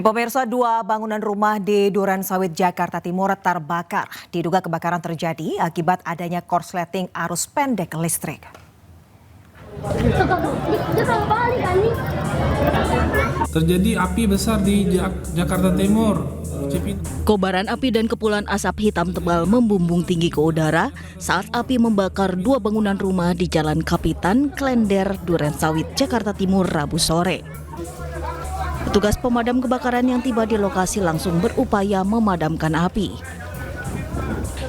S: Pemirsa, dua bangunan rumah di Duren Sawit, Jakarta Timur terbakar. Diduga kebakaran terjadi akibat adanya korsleting arus pendek listrik.
T: Terjadi api besar di Jakarta Timur.
O: Kobaran api dan kepulan asap hitam tebal membumbung tinggi ke udara saat api membakar dua bangunan rumah di Jalan Kapitan Klender, Duren Sawit, Jakarta Timur, Rabu sore. Petugas pemadam kebakaran yang tiba di lokasi langsung berupaya memadamkan api.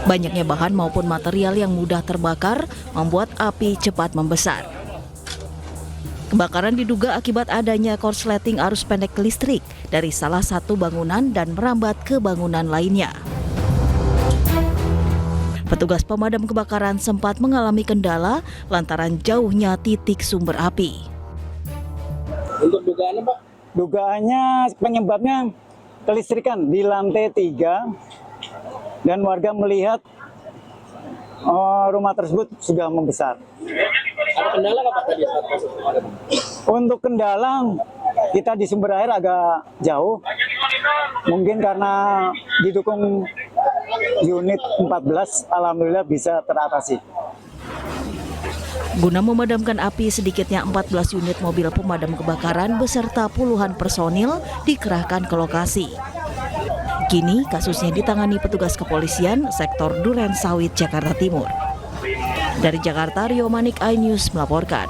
O: Banyaknya bahan maupun material yang mudah terbakar membuat api cepat membesar. Kebakaran diduga akibat adanya korsleting arus pendek listrik dari salah satu bangunan dan merambat ke bangunan lainnya. Petugas pemadam kebakaran sempat mengalami kendala lantaran jauhnya titik sumber api.
U: Untuk dugaannya, Pak? Dugaannya penyebabnya kelistrikan di lantai 3 dan warga melihat rumah tersebut sudah membesar.
T: Ada kendala nggak Pak tadi saat proses pemadaman?
U: Untuk kendala kita di sumber air agak jauh, mungkin karena didukung unit 14, alhamdulillah bisa teratasi.
O: Guna memadamkan api, sedikitnya 14 unit mobil pemadam kebakaran beserta puluhan personil dikerahkan ke lokasi. Kini kasusnya ditangani petugas kepolisian sektor Duren Sawit, Jakarta Timur. Dari Jakarta, Rio Manik, iNews melaporkan.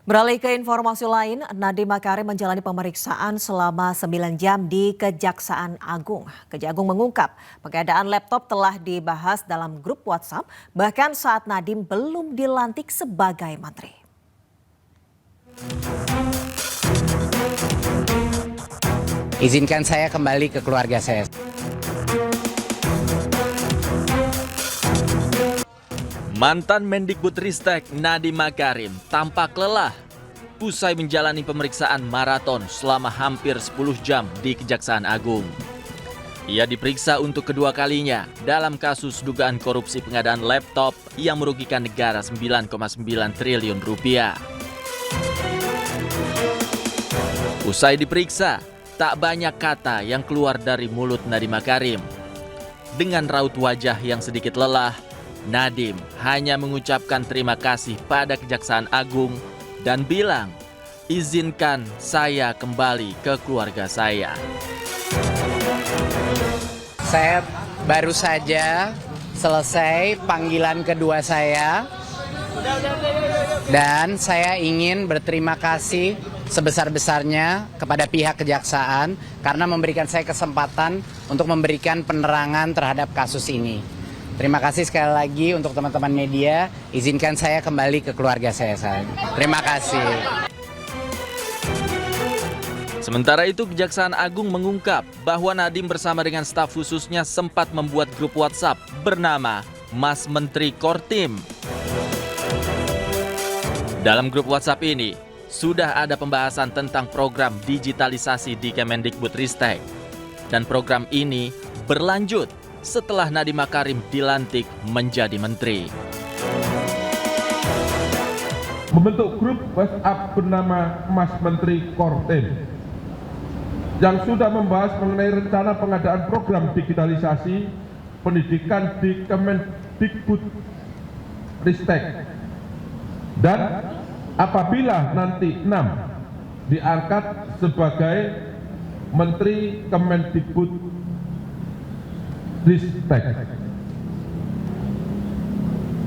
S: Beralih ke informasi lain, Nadiem Makarim menjalani pemeriksaan selama 9 jam di Kejaksaan Agung. Kejagung mengungkap pengadaan laptop telah dibahas dalam grup WhatsApp, bahkan saat Nadiem belum dilantik sebagai menteri.
I: Izinkan saya kembali ke keluarga saya.
A: Mantan Mendikbudristek Nadiem Makarim tampak lelah usai menjalani pemeriksaan maraton selama hampir 10 jam di Kejaksaan Agung. Ia diperiksa untuk kedua kalinya dalam kasus dugaan korupsi pengadaan laptop yang merugikan negara 9,9 triliun rupiah. Usai diperiksa, tak banyak kata yang keluar dari mulut Nadiem Makarim. Dengan raut wajah yang sedikit lelah, Nadiem hanya mengucapkan terima kasih pada Kejaksaan Agung dan bilang, "Izinkan saya kembali ke keluarga saya."
I: Saya baru saja selesai panggilan kedua saya dan saya ingin berterima kasih sebesar-besarnya kepada pihak kejaksaan karena memberikan saya kesempatan untuk memberikan penerangan terhadap kasus ini. Terima kasih sekali lagi untuk teman-teman media, izinkan saya kembali ke keluarga saya. Terima kasih.
A: Sementara itu, Kejaksaan Agung mengungkap bahwa Nadiem bersama dengan staf khususnya sempat membuat grup WhatsApp bernama Mas Menteri Kortim. Dalam grup WhatsApp ini, sudah ada pembahasan tentang program digitalisasi di Kemendikbudristek. Dan program ini berlanjut setelah Nadiem Makarim dilantik menjadi menteri.
J: Membentuk grup WhatsApp bernama Mas Menteri Kortim yang sudah membahas mengenai rencana pengadaan program digitalisasi pendidikan di Kemendikbudristek. Dan apabila nanti 6 diangkat sebagai Menteri Kemendikbudristek.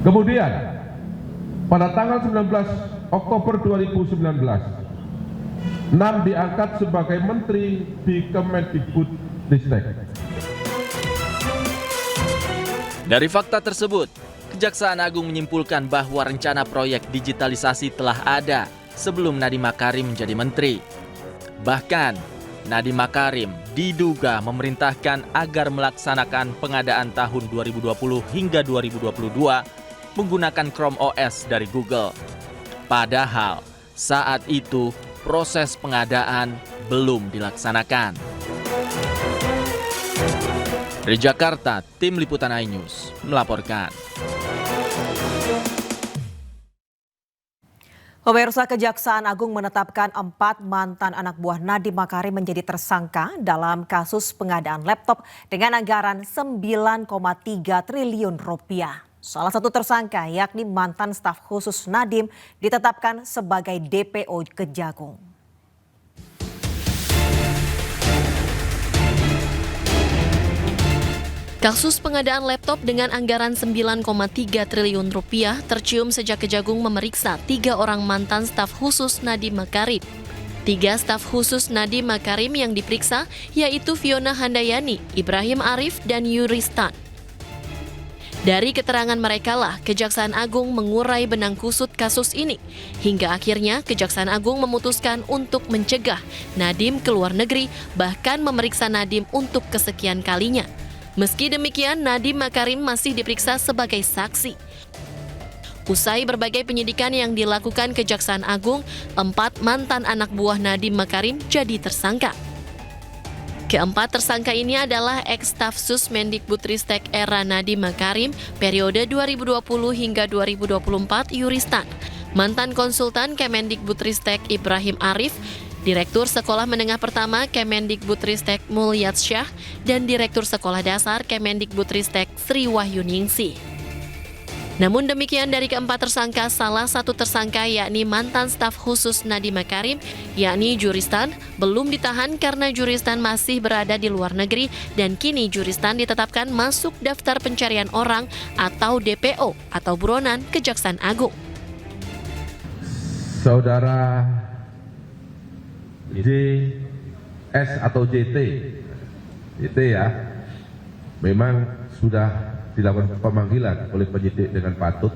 J: Kemudian pada tanggal 19 Oktober 2019, 6 diangkat sebagai Menteri di Kemendikbudristek.
A: Dari fakta tersebut, Kejaksaan Agung menyimpulkan bahwa rencana proyek digitalisasi telah ada sebelum Nadiem Makarim menjadi menteri. Bahkan, Nadiem Makarim diduga memerintahkan agar melaksanakan pengadaan tahun 2020 hingga 2022 menggunakan Chrome OS dari Google. Padahal, saat itu proses pengadaan belum dilaksanakan. Dari Jakarta, tim Liputan iNews melaporkan.
S: Pemirsa, Kejaksaan Agung menetapkan 4 mantan anak buah Nadiem Makarim menjadi tersangka dalam kasus pengadaan laptop dengan anggaran 9,3 triliun rupiah. Salah satu tersangka yakni mantan staf khusus Nadiem ditetapkan sebagai DPO Kejagung.
K: Kasus pengadaan laptop dengan anggaran 9,3 triliun rupiah tercium sejak Kejagung memeriksa 3 orang mantan staf khusus Nadiem Makarim. 3 staf khusus Nadiem Makarim yang diperiksa yaitu Fiona Handayani, Ibrahim Arif, dan Yuristan. Dari keterangan mereka lah Kejaksaan Agung mengurai benang kusut kasus ini. Hingga akhirnya Kejaksaan Agung memutuskan untuk mencegah Nadiem ke luar negeri, bahkan memeriksa Nadiem untuk kesekian kalinya. Meski demikian, Nadiem Makarim masih diperiksa sebagai saksi. Usai berbagai penyidikan yang dilakukan Kejaksaan Agung, 4 mantan anak buah Nadiem Makarim jadi tersangka. Keempat tersangka ini adalah ex-Stafsus Mendikbudristek era Nadiem Makarim periode 2020 hingga 2024 Yuristan, mantan konsultan Kemendikbudristek Ibrahim Arif, Direktur Sekolah Menengah Pertama Kemendikbudristek Mulyatsyah, dan Direktur Sekolah Dasar Kemendikbudristek Sri Wahyuningsih. Namun demikian, dari keempat tersangka, salah satu tersangka yakni mantan staf khusus Nadiem Makarim, yakni Juristan, belum ditahan karena Juristan masih berada di luar negeri dan kini Juristan ditetapkan masuk daftar pencarian orang atau DPO atau buronan Kejaksaan Agung.
J: Saudara JS atau JT ya, memang sudah dilakukan pemanggilan oleh penyidik dengan patut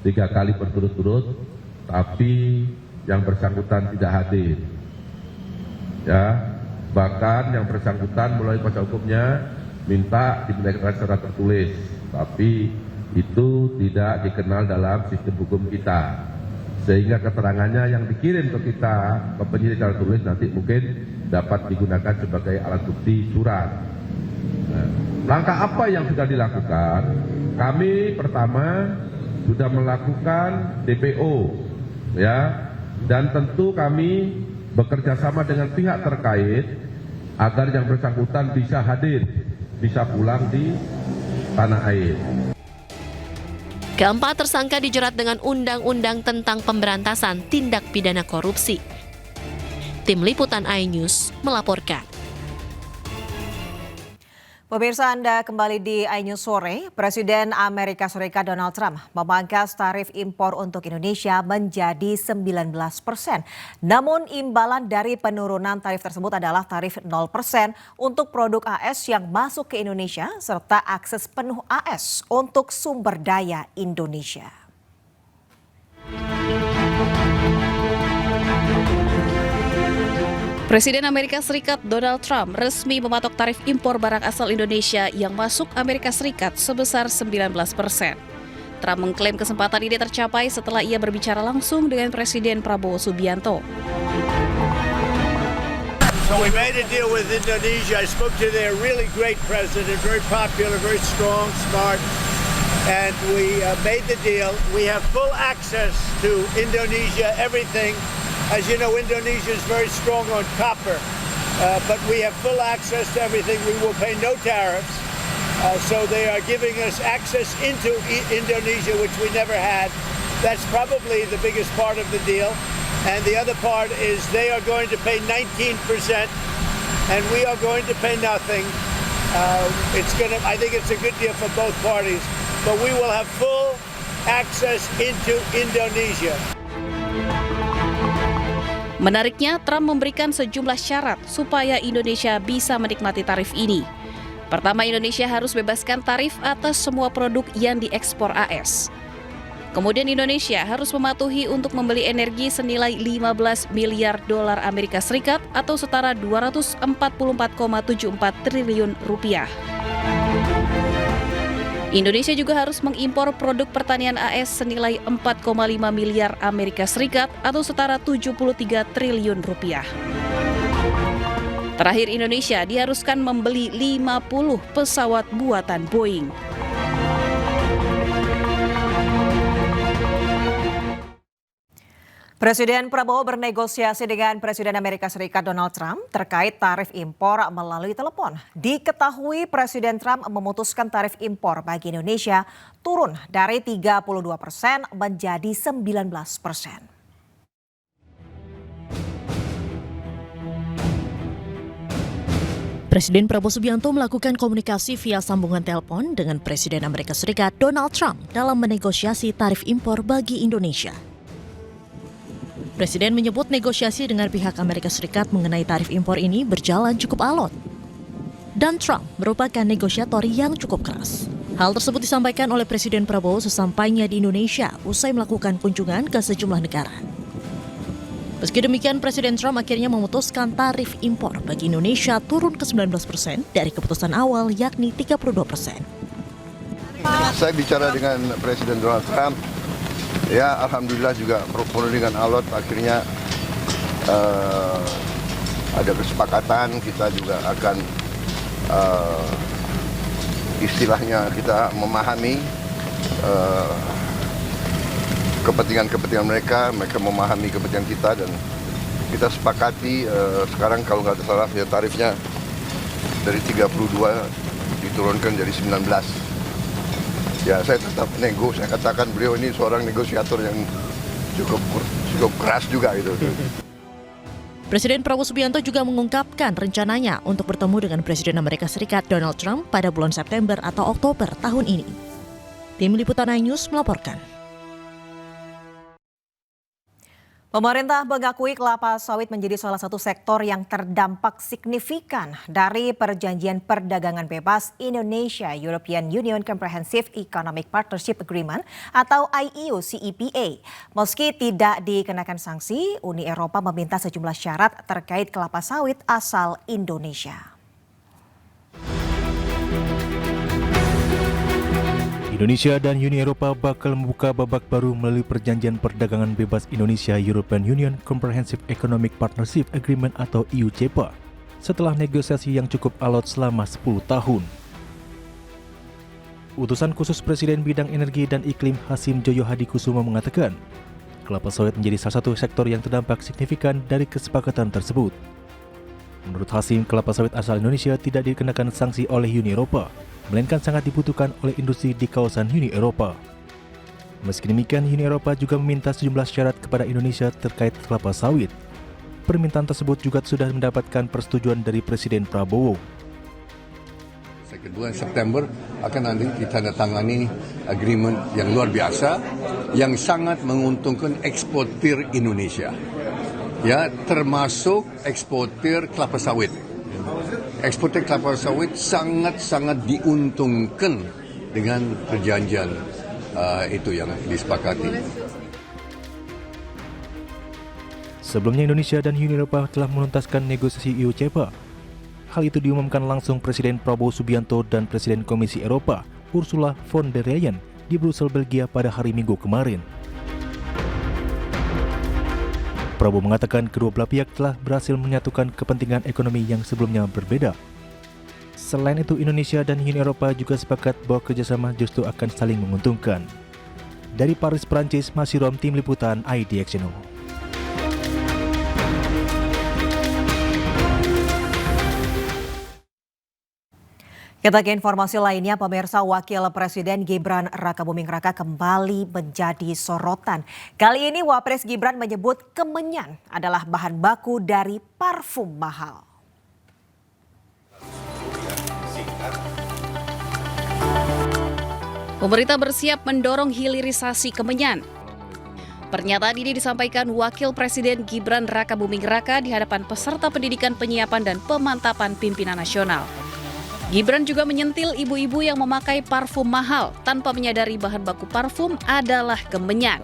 J: 3 kali berturut-turut, tapi yang bersangkutan tidak hadir. Ya, bahkan yang bersangkutan melalui kuasa hukumnya minta dimintakan secara tertulis, tapi itu tidak dikenal dalam sistem hukum kita. Sehingga keterangannya yang dikirim ke kita, ke penyidik secara tulis nanti mungkin dapat digunakan sebagai alat bukti surat. Nah, langkah apa yang sudah dilakukan? Kami pertama sudah melakukan DPO, ya, dan tentu kami bekerja sama dengan pihak terkait agar yang bersangkutan bisa hadir, bisa pulang di tanah air.
K: Keempat tersangka dijerat dengan Undang-Undang tentang Pemberantasan Tindak Pidana Korupsi. Tim Liputan iNews melaporkan.
S: Pemirsa, Anda kembali di iNews Sore. Presiden Amerika Serikat Donald Trump memangkas tarif impor untuk Indonesia menjadi 19%. Namun imbalan dari penurunan tarif tersebut adalah tarif 0% untuk produk AS yang masuk ke Indonesia serta akses penuh AS untuk sumber daya Indonesia.
E: Presiden Amerika Serikat Donald Trump resmi mematok tarif impor barang asal Indonesia yang masuk Amerika Serikat sebesar 19%. Trump mengklaim kesempatan ini tercapai setelah ia berbicara langsung dengan Presiden Prabowo Subianto.
V: So we made a deal with Indonesia. I spoke to their really great president, very popular, very strong, smart, and we made the deal. We have full access to Indonesia, everything. As you know, Indonesia is very strong on copper, but we have full access to everything. We will pay no tariffs. So they are giving us access into Indonesia, which we never had. That's probably the biggest part of the deal. And the other part is they are going to pay 19%, and we are going to pay nothing. I think it's a good deal for both parties, but we will have full access into Indonesia.
E: Menariknya, Trump memberikan sejumlah syarat supaya Indonesia bisa menikmati tarif ini. Pertama, Indonesia harus bebaskan tarif atas semua produk yang diekspor AS. Kemudian Indonesia harus mematuhi untuk membeli energi senilai 15 miliar dolar Amerika Serikat atau setara 244,74 triliun rupiah. Indonesia juga harus mengimpor produk pertanian AS senilai 4,5 miliar Amerika Serikat atau setara 73 triliun rupiah. Terakhir, Indonesia diharuskan membeli 50 pesawat buatan Boeing.
S: Presiden Prabowo bernegosiasi dengan Presiden Amerika Serikat Donald Trump terkait tarif impor melalui telepon. Diketahui Presiden Trump memutuskan tarif impor bagi Indonesia turun dari 32% menjadi 19%.
O: Presiden Prabowo Subianto melakukan komunikasi via sambungan telepon dengan Presiden Amerika Serikat Donald Trump dalam menegosiasi tarif impor bagi Indonesia. Presiden menyebut negosiasi dengan pihak Amerika Serikat mengenai tarif impor ini berjalan cukup alot. Dan Trump merupakan negosiator yang cukup keras. Hal tersebut disampaikan oleh Presiden Prabowo sesampainya di Indonesia usai melakukan kunjungan ke sejumlah negara. Meski demikian, Presiden Trump akhirnya memutuskan tarif impor bagi Indonesia turun ke 19% dari keputusan awal yakni 32%.
W: Saya bicara dengan Presiden Donald Trump. Ya, alhamdulillah juga penuh dengan alot. Akhirnya ada kesepakatan, kita juga akan istilahnya kita memahami kepentingan mereka memahami kepentingan kita, dan kita sepakati sekarang kalau nggak salah ya tarifnya dari 32 diturunkan jadi 19. Ya, saya tetap nego. Saya katakan beliau ini seorang negosiator yang cukup keras juga itu.
O: Presiden Prabowo Subianto juga mengungkapkan rencananya untuk bertemu dengan Presiden Amerika Serikat Donald Trump pada bulan September atau Oktober tahun ini. Tim Liputan iNews melaporkan.
S: Pemerintah mengakui kelapa sawit menjadi salah satu sektor yang terdampak signifikan dari Perjanjian Perdagangan Bebas Indonesia-European Union Comprehensive Economic Partnership Agreement atau IEU-CEPA. Meski tidak dikenakan sanksi, Uni Eropa meminta sejumlah syarat terkait kelapa sawit asal Indonesia.
D: Indonesia dan Uni Eropa bakal membuka babak baru melalui Perjanjian Perdagangan Bebas Indonesia-European Union Comprehensive Economic Partnership Agreement atau EU-CEPA setelah negosiasi yang cukup alot selama 10 tahun. Utusan khusus Presiden Bidang Energi dan Iklim Hasim Joyo Hadikusumo mengatakan, kelapa sawit menjadi salah satu sektor yang terdampak signifikan dari kesepakatan tersebut. Menurut Hasim, kelapa sawit asal Indonesia tidak dikenakan sanksi oleh Uni Eropa, melainkan sangat dibutuhkan oleh industri di kawasan Uni Eropa. Meski demikian, Uni Eropa juga meminta sejumlah syarat kepada Indonesia terkait kelapa sawit. Permintaan tersebut juga sudah mendapatkan persetujuan dari Presiden Prabowo.
R: Bulan September akan nanti ditandatangani agreement yang luar biasa yang sangat menguntungkan eksportir Indonesia. Ya, termasuk eksportir kelapa sawit. Eksportir kelapa sawit sangat-sangat diuntungkan dengan perjanjian itu yang disepakati.
D: Sebelumnya Indonesia dan Uni Eropa telah menuntaskan negosiasi EU-CEPA. Hal itu diumumkan langsung Presiden Prabowo Subianto dan Presiden Komisi Eropa Ursula von der Leyen di Brussel, Belgia pada hari Minggu kemarin. Prabowo mengatakan kedua belah pihak telah berhasil menyatukan kepentingan ekonomi yang sebelumnya berbeda. Selain itu, Indonesia dan Uni Eropa juga sepakat bahwa kerjasama justru akan saling menguntungkan. Dari Paris, Prancis, Masirom, Tim Liputan IDXNO.
S: Kita ke informasi lainnya, pemirsa, Wakil Presiden Gibran Rakabuming Raka kembali menjadi sorotan. Kali ini Wapres Gibran menyebut kemenyan adalah bahan baku dari parfum mahal.
E: Pemerintah bersiap mendorong hilirisasi kemenyan. Pernyataan ini disampaikan Wakil Presiden Gibran Rakabuming Raka di hadapan peserta pendidikan penyiapan dan pemantapan pimpinan nasional. Gibran juga menyentil ibu-ibu yang memakai parfum mahal tanpa menyadari bahan baku parfum adalah kemenyan.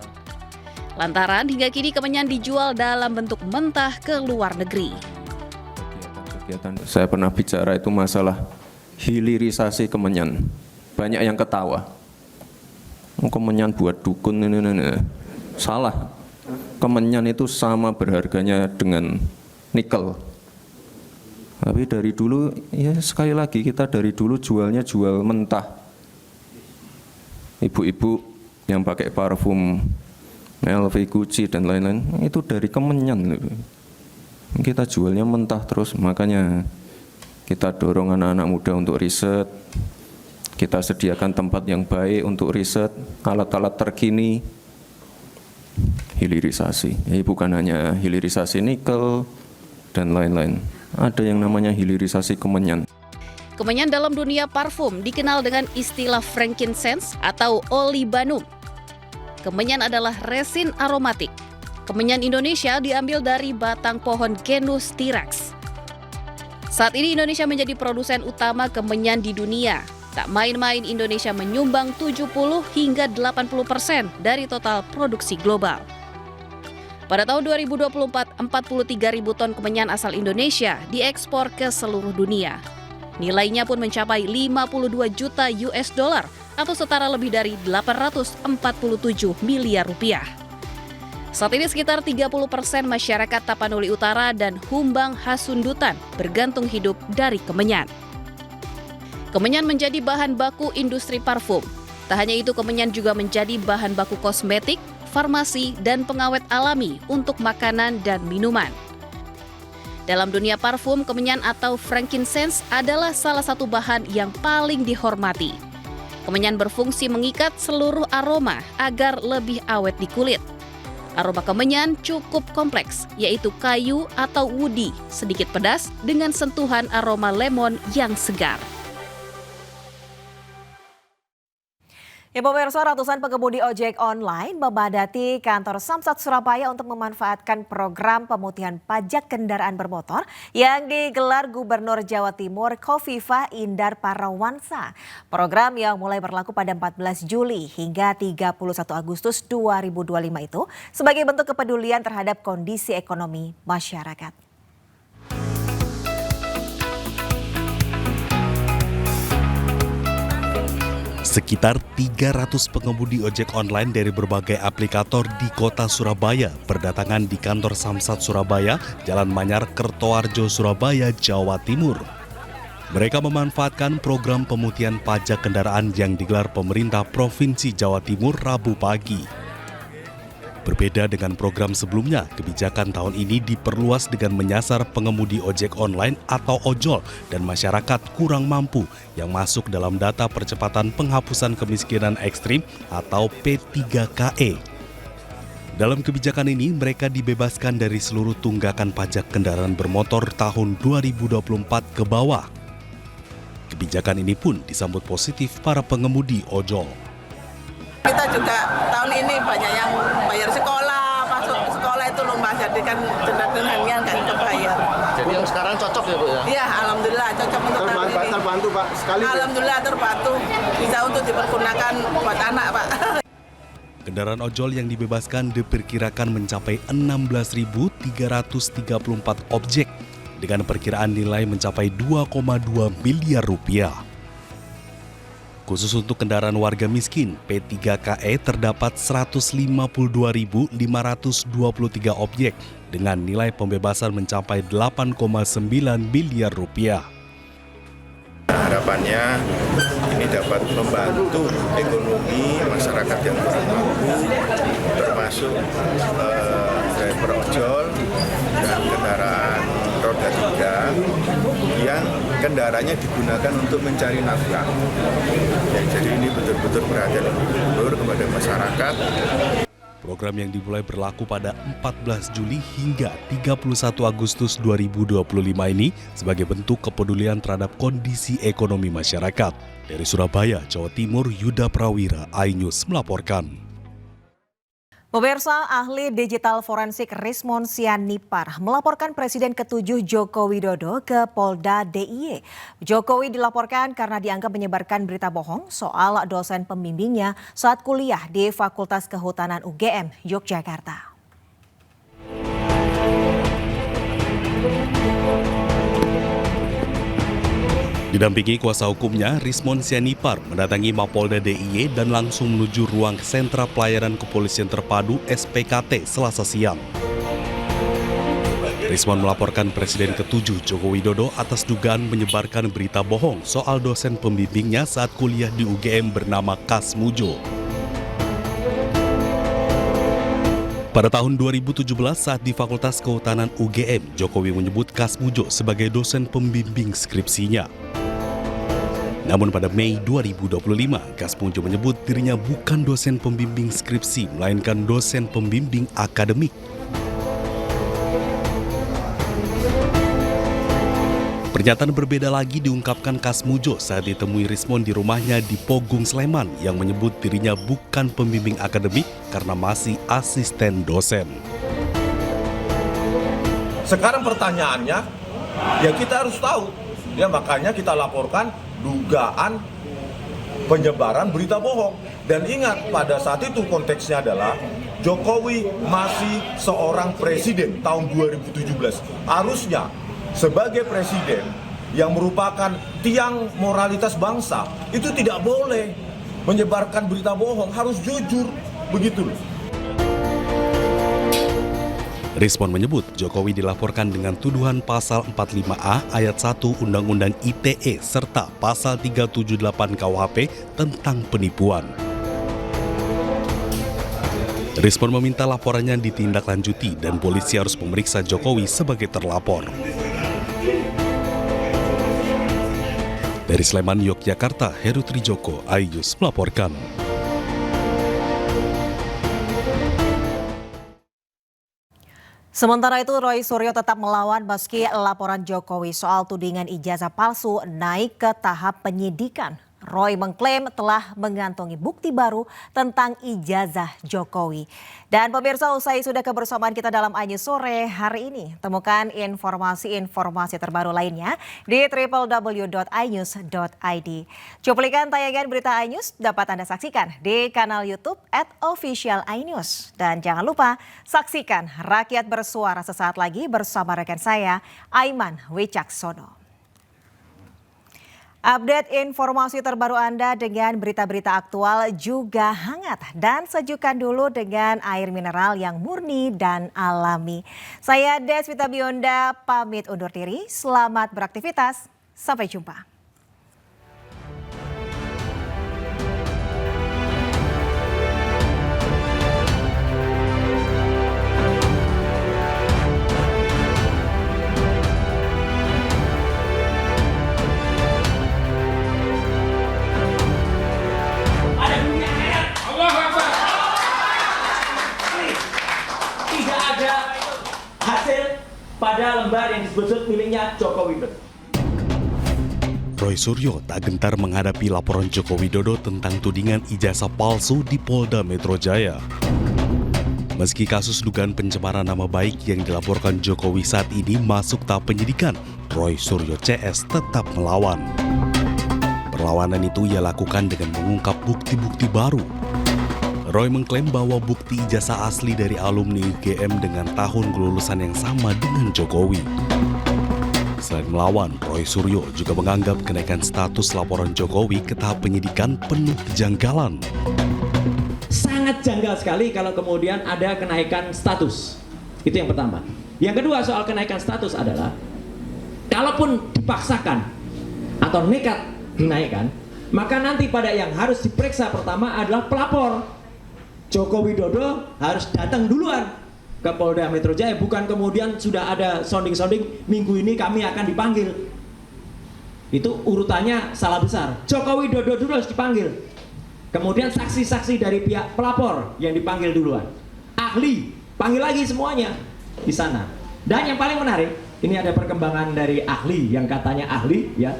E: Lantaran hingga kini kemenyan dijual dalam bentuk mentah ke luar negeri.
F: Saya pernah bicara itu masalah hilirisasi kemenyan. Banyak yang ketawa. Kemenyan buat dukun ini. Salah. Kemenyan itu sama berharganya dengan nikel. Tapi dari dulu, ya sekali lagi kita dari dulu jualnya jual mentah. Ibu-ibu yang pakai parfum LV, Gucci dan lain-lain, itu dari kemenyan. Kita jualnya mentah terus, makanya kita dorong anak-anak muda untuk riset. Kita sediakan tempat yang baik untuk riset, alat-alat terkini. Hilirisasi, bukan hanya hilirisasi nikel dan lain-lain. Ada yang namanya hilirisasi kemenyan.
E: Kemenyan dalam dunia parfum dikenal dengan istilah frankincense atau olibanum. Kemenyan adalah resin aromatik. Kemenyan Indonesia diambil dari batang pohon genus Styrax. Saat ini Indonesia menjadi produsen utama kemenyan di dunia. Tak main-main, Indonesia menyumbang 70 hingga 80% dari total produksi global. Pada tahun 2024, 43.000 ton kemenyan asal Indonesia diekspor ke seluruh dunia. Nilainya pun mencapai 52 juta US dollar atau setara lebih dari 847 miliar rupiah. Saat ini sekitar 30% masyarakat Tapanuli Utara dan Humbang Hasundutan bergantung hidup dari kemenyan. Kemenyan menjadi bahan baku industri parfum. Tak hanya itu, kemenyan juga menjadi bahan baku kosmetik, farmasi, dan pengawet alami untuk makanan dan minuman. Dalam dunia parfum, kemenyan atau frankincense adalah salah satu bahan yang paling dihormati. Kemenyan berfungsi mengikat seluruh aroma agar lebih awet di kulit. Aroma kemenyan cukup kompleks, yaitu kayu atau woody, sedikit pedas dengan sentuhan aroma lemon yang segar.
S: Ya pemirsa, ratusan pengemudi ojek online memadati kantor Samsat Surabaya untuk memanfaatkan program pemutihan pajak kendaraan bermotor yang digelar Gubernur Jawa Timur Khofifah Indar Parawansa. Program yang mulai berlaku pada 14 Juli hingga 31 Agustus 2025 itu sebagai bentuk kepedulian terhadap kondisi ekonomi masyarakat.
B: Sekitar 300 pengemudi ojek online dari berbagai aplikator di kota Surabaya berdatangan di kantor Samsat Surabaya, Jalan Manyar, Kertoarjo, Surabaya, Jawa Timur. Mereka memanfaatkan program pemutihan pajak kendaraan yang digelar pemerintah Provinsi Jawa Timur Rabu pagi. Berbeda dengan program sebelumnya, kebijakan tahun ini diperluas dengan menyasar pengemudi ojek online atau ojol dan masyarakat kurang mampu yang masuk dalam data percepatan penghapusan kemiskinan ekstrim atau P3KE. Dalam kebijakan ini, mereka dibebaskan dari seluruh tunggakan pajak kendaraan bermotor tahun 2024 ke bawah. Kebijakan ini pun disambut positif para pengemudi ojol.
G: Kita juga tahun ini banyak yang bayar sekolah, masuk sekolah itu lumayan, jadi kan dengar-dengarnya nggak kebayar.
H: Jadi yang sekarang cocok ya Bu ya?
G: Iya, alhamdulillah cocok untuk tahun ini.
H: Terbantu Pak sekali.
G: Alhamdulillah terbantu, bisa untuk dipergunakan buat anak Pak.
B: Kendaraan ojol yang dibebaskan diperkirakan mencapai 16.334 objek dengan perkiraan nilai mencapai 2,2 miliar rupiah. Khusus untuk kendaraan warga miskin, P3KE terdapat 152.523 objek dengan nilai pembebasan mencapai 8,9 miliar rupiah.
L: Harapannya ini dapat membantu ekonomi masyarakat yang kurang mampu, termasuk driver ojol dan kendaraan roda 3 yang kendaraannya digunakan untuk mencari nafkah. Ya, jadi ini betul-betul perhatian gubernur kepada masyarakat.
B: Program yang dimulai berlaku pada 14 Juli hingga 31 Agustus 2025 ini sebagai bentuk kepedulian terhadap kondisi ekonomi masyarakat. Dari Surabaya, Jawa Timur, Yuda Prawira, iNews melaporkan.
S: Pemirsa, ahli digital forensik Rismon Sianipar melaporkan Presiden ke-7 Joko Widodo ke Polda DIY. Jokowi dilaporkan karena dianggap menyebarkan berita bohong soal dosen pembimbingnya saat kuliah di Fakultas Kehutanan UGM, Yogyakarta.
B: Didampingi kuasa hukumnya, Rismon Sianipar mendatangi Mapolda DIY dan langsung menuju ruang Sentra Pelayanan Kepolisian Terpadu SPKT Selasa siang. Rismon melaporkan Presiden ke-7 Joko Widodo atas dugaan menyebarkan berita bohong soal dosen pembimbingnya saat kuliah di UGM bernama Kas Mujo. Pada tahun 2017 saat di Fakultas Kehutanan UGM, Jokowi menyebut Kas Mujo sebagai dosen pembimbing skripsinya. Namun pada Mei 2025, Kas Mujo menyebut dirinya bukan dosen pembimbing skripsi, melainkan dosen pembimbing akademik. Pernyataan berbeda lagi diungkapkan Kas Mujo saat ditemui Rismon di rumahnya di Pogung, Sleman, yang menyebut dirinya bukan pembimbing akademik karena masih asisten dosen.
X: Sekarang pertanyaannya, ya kita harus tahu, ya makanya kita laporkan dugaan penyebaran berita bohong. Dan ingat, pada saat itu konteksnya adalah Jokowi masih seorang presiden tahun 2017. Harusnya sebagai presiden yang merupakan tiang moralitas bangsa, itu tidak boleh menyebarkan berita bohong, harus jujur, begitu loh.
B: Rismon menyebut Jokowi dilaporkan dengan tuduhan pasal 45A ayat 1 Undang-Undang ITE serta pasal 378 KUHP tentang penipuan. Rismon meminta laporannya ditindaklanjuti dan polisi harus memeriksa Jokowi sebagai terlapor. Dari Sleman, Yogyakarta, Heru Trijoko, iNews melaporkan.
S: Sementara itu, Roy Suryo tetap melawan meski laporan Jokowi soal tudingan ijazah palsu naik ke tahap penyidikan. Roy mengklaim telah mengantongi bukti baru tentang ijazah Jokowi. Dan pemirsa, usai sudah kebersamaan kita dalam iNews sore hari ini. Temukan informasi-informasi terbaru lainnya di www.inews.id. Cuplikan tayangan berita iNews dapat Anda saksikan di kanal YouTube @official_inews. Dan jangan lupa saksikan Rakyat Bersuara sesaat lagi bersama rekan saya, Aiman Wicaksono. Update informasi terbaru Anda dengan berita-berita aktual juga hangat dan sejukkan dulu dengan air mineral yang murni dan alami. Saya Deswita Bionda pamit undur diri. Selamat beraktivitas. Sampai jumpa.
M: Pada lembar yang disebut miliknya Joko Widodo.
B: Roy Suryo tak gentar menghadapi laporan Joko Widodo tentang tudingan ijazah palsu di Polda Metro Jaya. Meski kasus dugaan pencemaran nama baik yang dilaporkan Jokowi saat ini masuk tahap penyidikan, Roy Suryo CS tetap melawan. Perlawanan itu ia lakukan dengan mengungkap bukti-bukti baru. Roy mengklaim bahwa bukti ijazah asli dari alumni UGM dengan tahun kelulusan yang sama dengan Jokowi. Selain melawan, Roy Suryo juga menganggap kenaikan status laporan Jokowi ke tahap penyidikan penuh kejanggalan.
M: Sangat janggal sekali kalau kemudian ada kenaikan status. Itu yang pertama. Yang kedua soal kenaikan status adalah, kalaupun dipaksakan atau nekat dinaikkan, maka nanti pada yang harus diperiksa pertama adalah pelapor. Joko Widodo harus datang duluan ke Polda Metro Jaya, bukan kemudian sudah ada sounding-sounding minggu ini kami akan dipanggil. Itu urutannya salah besar. Joko Widodo dulu harus dipanggil. Kemudian saksi-saksi dari pihak pelapor yang dipanggil duluan. Ahli, panggil lagi semuanya di sana. Dan yang paling menarik, ini ada perkembangan dari ahli yang katanya ahli ya,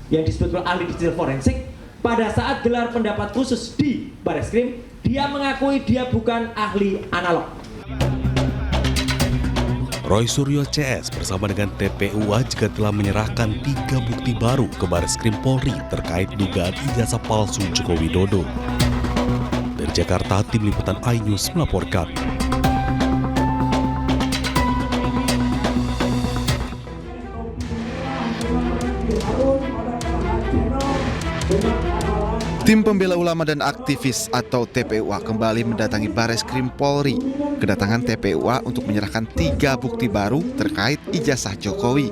M: yang disebut ahli digital forensik. Pada saat gelar pendapat khusus di Bareskrim, dia mengakui dia bukan ahli analog.
B: Roy Suryo CS bersama dengan TPUA juga telah menyerahkan 3 bukti baru ke Bareskrim Polri terkait dugaan ijazah palsu Joko Widodo. Dari Jakarta, tim liputan iNews melaporkan.
N: Tim pembela ulama dan aktivis atau TPUA kembali mendatangi Bareskrim Polri. Kedatangan TPUA untuk menyerahkan 3 bukti baru terkait ijazah Jokowi.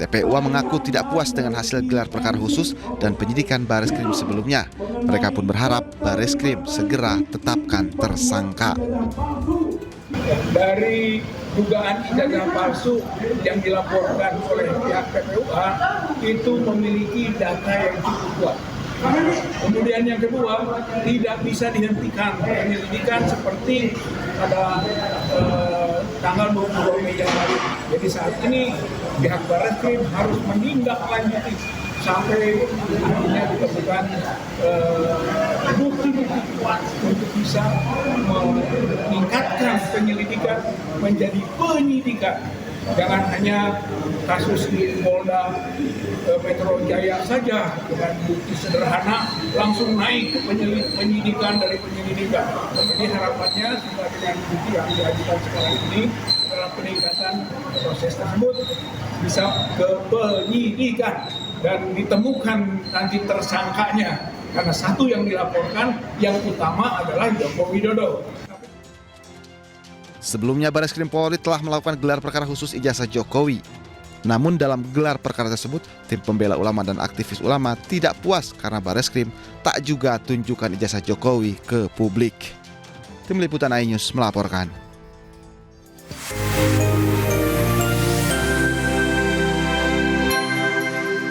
N: TPUA mengaku tidak puas dengan hasil gelar perkara khusus dan penyidikan Bareskrim sebelumnya. Mereka pun berharap Bareskrim segera tetapkan tersangka.
P: Dari dugaan ijazah palsu yang dilaporkan oleh pihak TPUA itu memiliki data yang cukup kuat. Kemudian yang kedua, tidak bisa dihentikan penyelidikan seperti pada tanggal 22 Mei yang lalu. Jadi saat ini pihak Bareskrim harus menindaklanjuti sampai akhirnya ditemukan bukti-bukti kuat untuk bisa meningkatkan penyelidikan menjadi penyidikan. Jangan hanya kasus di Polda Metro Jaya saja dengan bukti sederhana langsung naik ke penyidikan dari penyelidikan. Jadi harapannya sesuai dengan bukti yang diajukan sekarang ini adalah peningkatan proses tersebut bisa ke penyidikan dan ditemukan nanti tersangkanya. Karena satu yang dilaporkan yang utama adalah Joko Widodo.
N: Sebelumnya Bareskrim Polri telah melakukan gelar perkara khusus ijazah Jokowi. Namun dalam gelar perkara tersebut, tim pembela ulama dan aktivis ulama tidak puas karena Bareskrim tak juga tunjukkan ijazah Jokowi ke publik. Tim liputan iNews melaporkan.